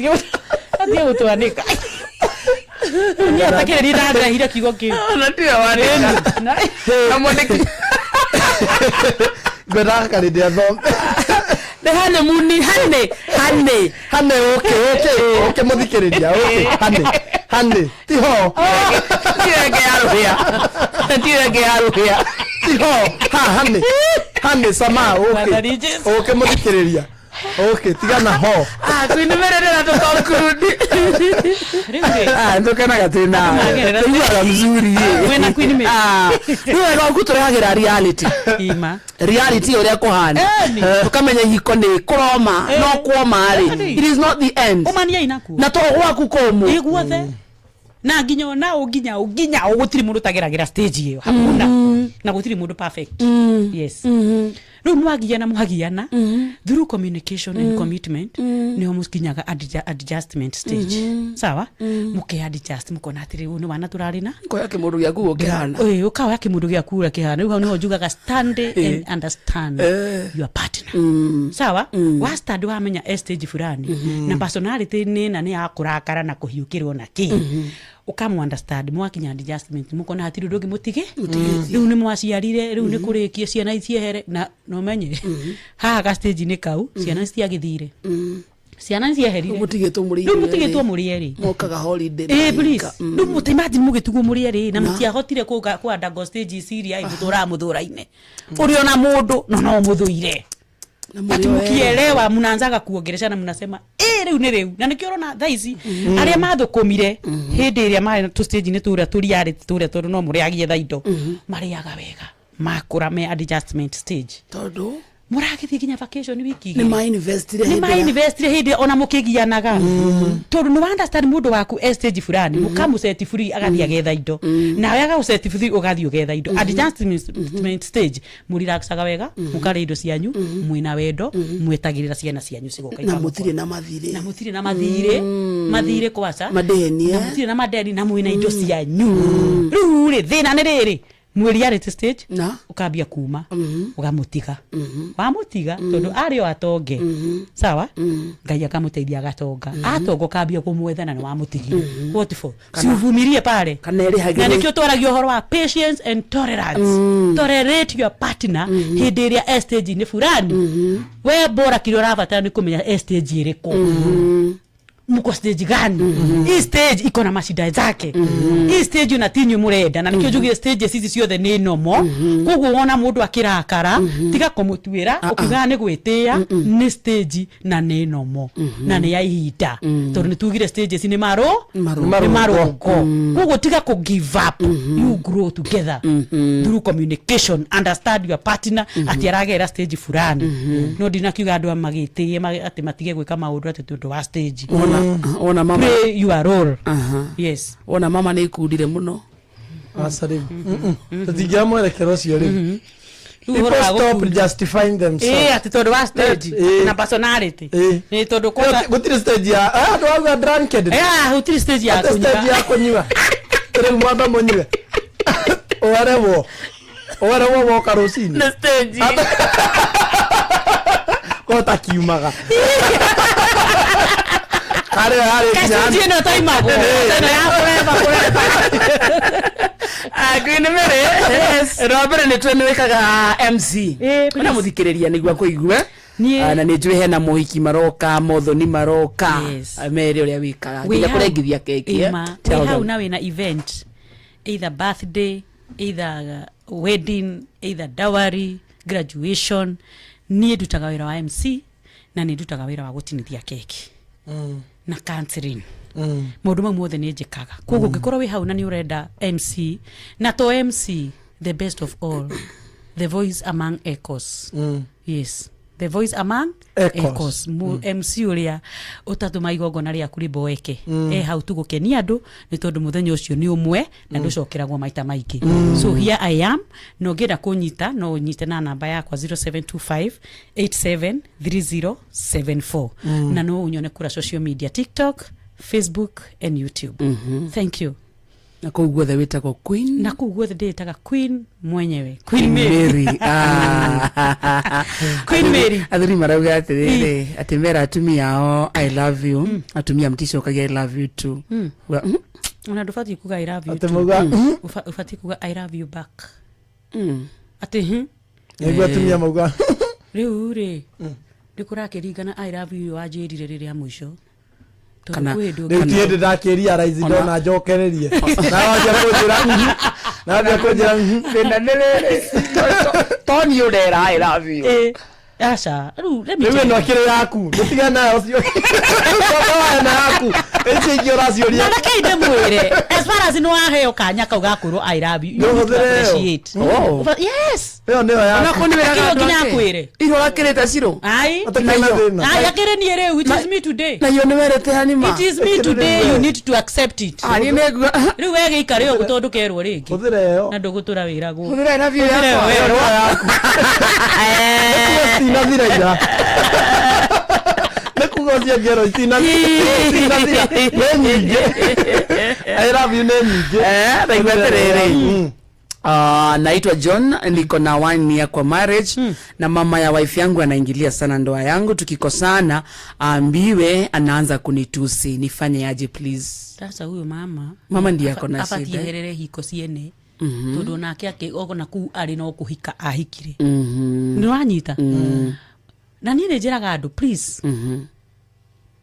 atia gutwanika ni atakire ni ndara hira kigo ki na ndio wale na mwandiki beraka ndio thombe the honeymoon hane okay muthikiriria okay hane tiho tiege aruhia tiho hane sama okay muthikiriria okay tigana ho kuinimerera tutokurudi ndo kana gatina iwa mzuri wena kuinime niwe no kuturehagira reality uria kuhana tukamenya hiko ni kuroma no kuoma ri it is not the end umania inaku na to gwaku komu iguothe na nginyo na uginya ugutiri mundu tageragira stage iyo hakuna na gutiri mundu perfect yes no muhagiana through communication and commitment niho muskinyaga adjustment stage sawa muke adjust mukona atiri ni wana turarina ko yake mundu gyaku ukihana ukawa yake mundu gyaku ukihana niho njugaga stand and understand your partner sawa wa stand wa menya stage fulani na personality ni na ni akurakara na kuhiukirwo na ki ukamu understand mwakinya adjustment mukona hatiri ndogi mutige riu ni mwaciarire riu ni kurikia ciana iciehere na no menye ha ga stage ni kau ciana ciagithire ciana cieherire mutigitwo murieri mokaga holiday please no mutimati mugitugo murieri na mutiahotire ku undergo stage siria ibutura muthura-ine uri ona mundu no muthuire mukielewa mnaanzaga kuongeleshana mnasema riu ni riu na nikio rona thaici aria mathukumire hindi iria mari tu stage ni turia turiari turia tondu no muriagie thaindo mariaga wega makura me adjustment stage tondu muragithie kinya vacation wiki ni ma investire hindi ona mukigianaga tondu no understand mundu waku stage fulani mukamu set free agathia getha indo na wega set free ugathio getha indo adjustment stage muriraxaga wega mukare indo cianyu mwina wendo mwetagirira ciana cianyu cigoka na mutire na mathire kwaca madeni na mutire na madeni na mwina indo cianyu riu ri thina ni riri reality stage na ukambia kuma ugamutiga wamutiga tondu ario atonge sawa ngai akamuteithia agatonga atongo kambia kumwethana na wamutigi what for sivumilie pale na nikio twaragio horo wa patience and tolerance tolerate your partner hindi iria stage ni fulani we bora kilo rabatara ni kumenya stage iriko muko stage gani hii stage iko na mashida zake hii stage unatinyu murenda na nikio jugie stage sisi ciothe ni nomo koguo wona mundu akirakara tiga kumutwira ukigana gwitia ni stage na ni nomo na ni ya ihinda tondu nitugire stages ni marongo koguo tiga ku give up you grow together through communication understand your partner ati aragera stage fulani no dinakiuga andu magitie ati matige gwika maundu ati tondu wa stage ona mama play your role yes ona mama ni ikundire muno asari tutingiamwerekero cio ri people stop justifying themselves ati tondu wa stage na personality ni tondu gutire stage ya andu auga drunkard gutire stage ya kunywa riu mwamba munywe orewo woka rucini na stage kota kiumaga Kasi no time go. Na ya kureba. Gwini mere. Robert ni twene wekaga MC. Kuna muthikiriria nigwa kuigwe. Na ni njwe hena mohiki maroka, mothoni maroka. Mere uria wikaga. Nginya kurengithia keki. We hau na wina event. Either birthday, either wedding, either dowry, graduation. Ni ndutaga wira wa MC na ni ndutaga wira wa gutinithia keki. Na counseling. Maundu mau mothe ni njikaga. Koguo ngikorwo wi hau na ni urenda MC na to MC, the best of all, the voice among echoes. Yes, the voice among echoes. MC uria utatuma igongona ria kuri boeke hau tu gukenia andu ni tondu muthenya ucio ni umwe na nducokeragwo maita maingi. So here I am. No ngenda kunyita no nyite na namba yakwa 0725 873074 na no unyone kura social media TikTok, Facebook and YouTube. Thank you. Na kou guothe witagwo Queen. Na kou guothe ndĩtaga Queen mwenyewe. Queen Mary. Queen Mary. Athuri marauga atĩrĩrĩ atĩ mera atumia ao I love you. Atumia mticokagia I love you too. Ona ndũbatiĩ kuga I love you Ate too. muga. Ũbatiĩ kuga I love you back. Atĩ Nĩguo atumia mauga. Rĩu rĩ. Ndĩkũrakĩringana I love you wanjĩrire rĩrĩa mũico. Kana rĩu ndakiria raizi ndona njokererie na wajia kũnjĩra ndĩna nĩrĩrĩ Tony ũrera I love you. Aca rĩu no akĩrĩ yaku ndũtiga nayo ũcio na yaku ĩcio ingĩ ũraciũria na kĩinde mwĩre as far as no aheo kanya kau gakwĩrwo I love you. Appreciate. Yes. Ĩyo nĩyo yaku. Ona kũnĩwĩra nginya kwĩre iro rakĩrĩte ciro. Ai akĩrĩ niĩ rĩu it is me today. Na yo nĩwerete hanima. It is me today, you need to accept it. Ani nĩngua rĩu wege ikare yo gũtondũ kerwo rĩngĩ. Hũthĩra ĩyo. Na ndũgũtũra wĩra gũ. Hũthĩra I love you yaku. Nathira ira. Nekugocia ngero nathira. Nyingi. I love you nyingi. Ndaigua atĩrĩrĩ. Naitwa John, niko na 1 year kwa marriage na mama ya wife yangu anaingilia sana ndoa yangu, tukikosana ambiwe anaanza kunitusi, nifanye aje please? Sasa huyo mama ndiye ako na shida. Apatie herere hiko ciene. Tondu nake ake na ku ari no kuhika ahikire. Ni wanyita. Na niĩ njĩraga andu please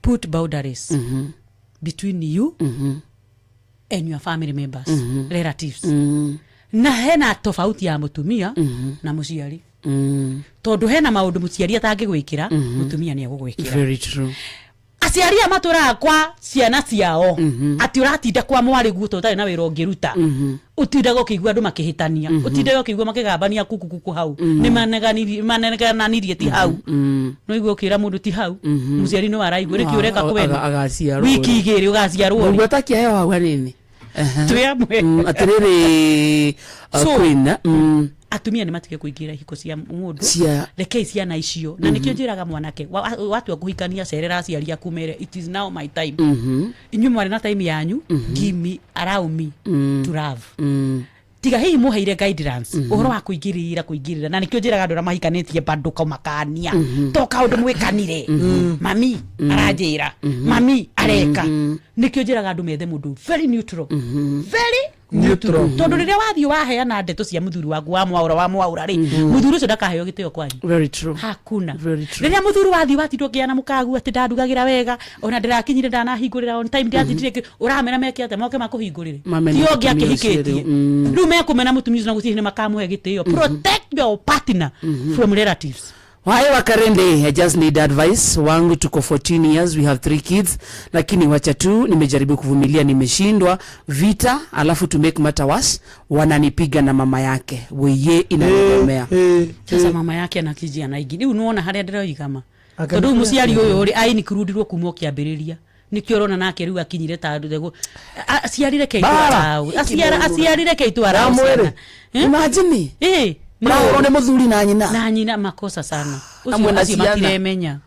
put boundaries between you and your family members, relatives. Na hena tofauti ya mutumia na muciari. Tondu hena maundu muciari atangĩgwĩkĩra mutumia ni egũgwĩkĩra. Very true. Aciari matũraga kwa ciana ciao ati ũratinda kwa mwari guto ũtarĩ na wĩra ũngĩruta. Ũtindaga ũkĩigua andũ makĩhĩtania, ũtindaga ũkĩigua makĩgambania kuku hau. Nĩ manegananirie ti hau. No igua ũkĩra mũndũ ti hau. Muciari no araigua nĩkĩ ũreka kwenda. Agaciarwo. Wiki igĩrĩ ũgaciarwo. Ũguo takia hao nini? Tuyamwe. Atĩrĩrĩ Queen. Atumia nĩ matige kũingĩra hiko cia mũndũ. Rekei ciana icio. Na nĩkĩo njĩraga mwanake watu akũhikania cerera aciari aku mere it is now my time. Inyuĩ mwarĩ na time yanyu. Give me, allow me to love. Tiga hii muheire guidance uhoro wa kuingirira na nikio njiraga andũ mahikanĩtie bado kaumakania toka ũndũ mwĩkanire mami aranjĩra mami areka nikio njiraga andũ methe mũndũ very neutral tondu rĩrĩa wathii waheana ndeto cia mũthuri waku wa mwaura ri mũthuri ũcio ndakaheo gĩtĩo kwanyu. Very true. Hakuna. Rĩrĩa mũthuri wathii watindwo kĩana mũkagu atĩ ndandugagĩra wega ona ndĩrakinyire ndanahingũrĩra on time ndiathindire ũramena meke atĩ moke makũhingũrĩre ti ũngĩ akĩhikĩtie rĩu mekũmena mũtumia na gũtirĩ makamuhe gĩtĩo. Protect your partner from relatives. Why Wakarende, I just need advice. Wangu tuko 14 years, we have 3 kids. Lakini wacha tu, nimejaribu kuvumilia, nimeshindwa vita, alafu to make matter worse, wananipiga na mama yake. Weye inanigomea. Sasa mama yake anakijia na igidi. Unaona hali ndĩroiga kama. Tondu muciari ũyũ ri ai ni kurudirwo kuma kĩambĩrĩria. Nikio rona nake riu akinyire ta ndego. Aciarire keitu. Aciarire keitu ara. Imagine. No ne muthuri na nyina. Na nyina makosa sana. Ucio acio matiremenya.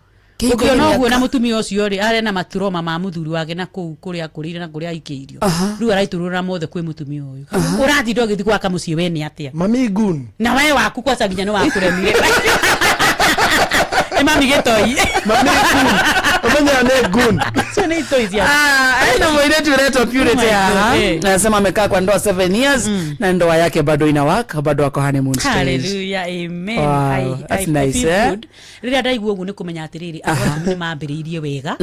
Ukiona ũguo na mutumia ũcio ri are na maturoma ma muthuri wake na kũrĩa kũrĩire na kũrĩa aikĩirio. Riu araiturũra mothe kwĩ mutumia ũyũ. Ũrathi ndogithi gwaka muciĩ we nĩ atĩa? Mami gun. Na wewe waku kwa saginya no wakuremire. Mami gĩtoi. Mami gun. Omenya ne gun. So nĩ Aina mwiretu unaitwa Purity anasema amekaa kwa ndoa 7 years na ndoa yake bado inawaka, bado wako honeymoon stage. Hallelujah, amen. Wow, that's nice, Rĩrĩa ndaigua ũguo nĩ kũmenya atĩrĩrĩ andũ nĩ mambĩrĩirie wega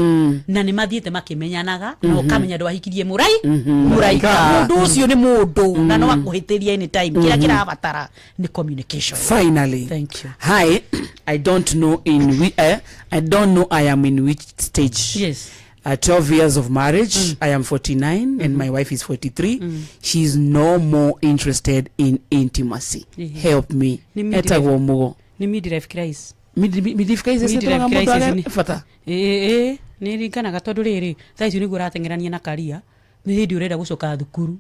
na nĩ mathiĩte makĩmenyanaga na ũkamenya andũ ahikirie mũraika. Mũndũ ũcio nĩ mũndũ na no akũhĩtĩria anytime. Kĩrĩa kĩrabatara nĩ communication. Finally. Thank you. Hi, I don't know I am in which stage. Yes. 12 years of marriage. I am 49 and my wife is 43. She's no more interested in intimacy. Help me. Etagwo mugo. Ni midlife crisis. Midlife crisis ndio ngamundo fata. Ni ringanaga tondu riri thaici niguo ratengerania na karia ni hindi urenda gucoka thukuru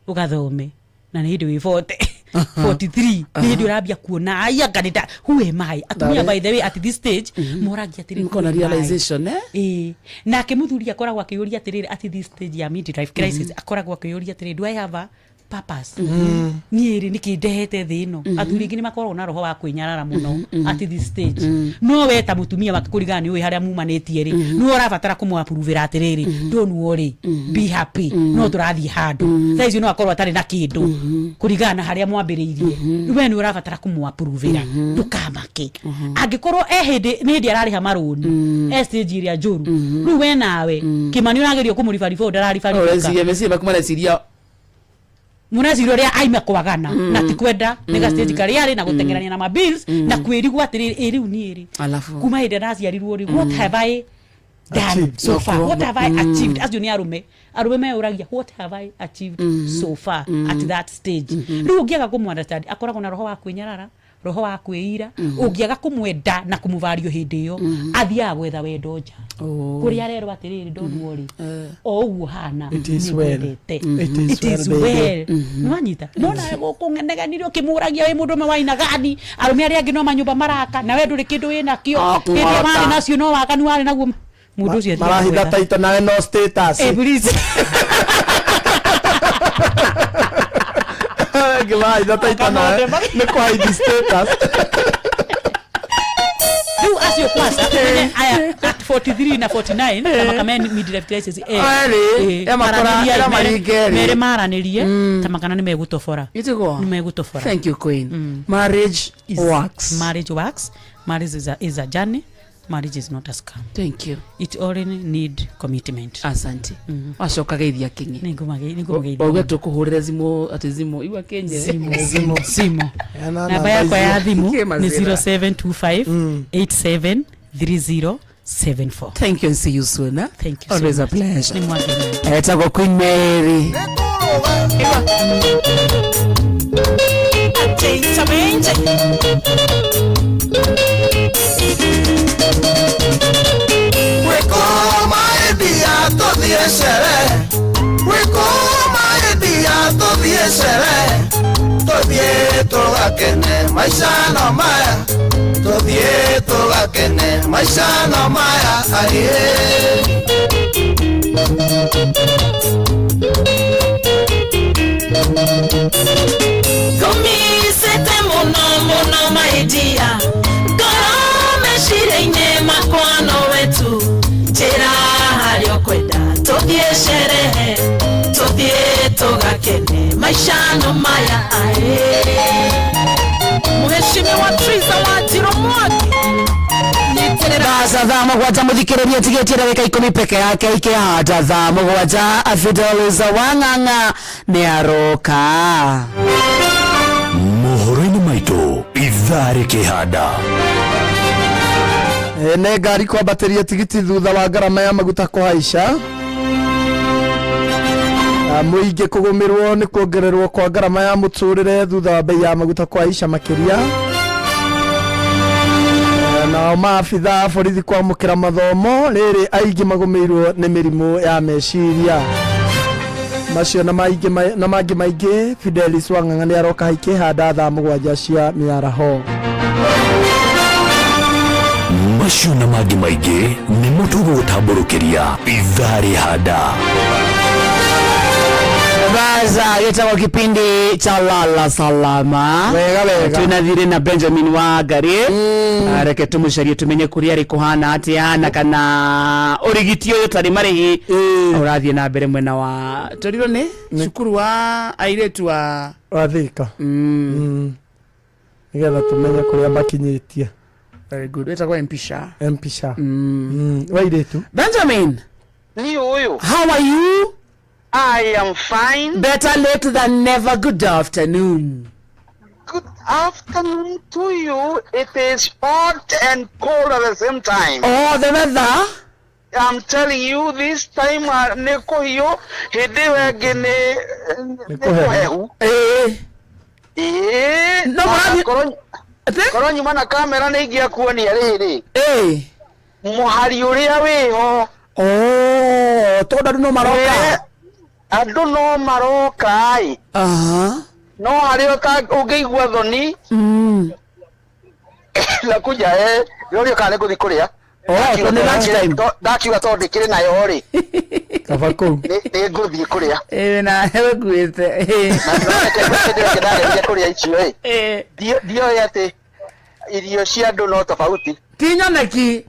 ugathome na ni hindi wi 43 ni hindi urambia kuona aya kanita who am I atumia by the way at this stage moragia atiri mkona realization na akimuthuri akoragwo akiyuria atiri at this stage ya midlife crisis akoragwo akiyuria atiri do I have a purpose niiri nikindehete thino athuri ingi ni makorwo na roho wa kwinyarara muno at this stage no we ta mutumia wakikurigani uyi haria mumanetie ri no urabatara kumwapruvira atiriri don't worry be happy no turathie handu thaici no akorwo atari na kindu kurigana haria mwambiriirie we ni urabatara kumwapruvira ndukamake angikorwo hindi arariha maruni stage iria njuru riu we nawe kimani uragerio kumurifaribo ndararifaribo mesiba kumareciria munaziro ria aime kwagana na tikwenda nega stage kariari na gutengerania na mabills na kwirigwa atiri riu ni iri kuma hinde naciarirwo ri what have I done so far, what have I achieved as junior arume me uragia what have I achieved so far at that stage riu ungiaga kumwandastand akoragwo na roho wa kwinyarara roho wa kwira ungiaga kumwenda na kumuvario hindi yo athia gwetha wendo nja kuri arero atiriri don't worry uguo hana it is well nwanyita nona gukungeneganirio kimuragia we mundu mawaina gani arume ari angi no manyumba maraka na we nduri kindu wina kio hindi mari nacio no waka ni wari naguo mundu ucio marahitha taito nawe no status please Gilai da taita na ne kwa hidi status you as your class at 43 na 49 kama kama midlife crisis mere maranirie kama kana nimegutofora nimegutofora. Thank you queen. Marriage works. Marriage is a journey. Marriage is not a scam. Thank you. It only need commitment. Asante. Wacoka geithia kinyi. Ningumageithia. Oge tukuhurira zimu atizimu iwa kenye. Simo. Namba yako ya thimu ni 0725 873074. Thank you and see you soon. Thank you. Always so a pleasure. Ni mwageni. Etagwo Queen Mary. Tugakene maisha no maya tuthie tugakene maisha no maya Kumisete mono maidia Goro meshire makwano wetu Jira hario kwenda tuthie sherehe tuthie tugakene maisha no maya Mheshimiwa Triza Wanjiru Mwangi Basa thaa mugwanja muthikiriria tigeti ndagika 10 peke yake ikihata thaa mugwanja Fidelis Wang'ang'a ni aroka mohoro-ini maitu ithaa rikihanda ne ngari kwambatĩria tigiti thutha wa ngarama ya maguta kuhaica muingi kugumirwo ni kuongererwo kwa ngarama ya muturire thutha wa bei ya maguta kuhaica makiria na maabitha borithi kwamukira mathomo riri aingi magumirwo ni mirimu ya meciria macio na mangi maingi Fidelis Wang'ang'a ni aroka ikihanda thaa mugwanja cia miaraho macio na mangi maingi ni mutugo gutamburukiria ithaa rihanda Bye. Yes, gitagwo kipindi cha lala salama. Wega. Tunathire na Benjamin Wangari. Reke tumucarie tumenye kuria ri kuhana atia na kana urigiti uyu tari marihi. Urathie na mbere mwena wa turiro ni cukuru wa airetu wa Thika. Nigetha tumenye kuria makinyitie. Very good. Wetagwo Mpisha. Wairetu. Benjamin. Ni huyu. How are you? I am fine. Better late than never. Good afternoon. Good afternoon to you. It is hot and cold at the same time. Oh, the weather? I'm telling you, this time niko hiyo hede wengine niko hehu. No korwo nyuma na kamera nĩ ingĩakuonia rĩrĩ mũhari ũrĩa wĩho tondũ andũ no maroka andũ no maroka no harĩ ũngĩigua thoni na kuja rĩũrio kana nĩngũthiĩ kũrĩa ndakiuga tondũ ndĩkĩrĩ nayo rĩ kaba kũu nĩngũthiĩ kũrĩa na wĩguĩte ndarĩkia kũrĩa icio ndioĩ atĩ irio cia andũ no tofauti ti nyoneki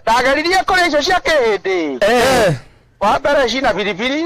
ndageririe kũrĩa icio cia kĩhĩndĩ wa mbere cina biribiri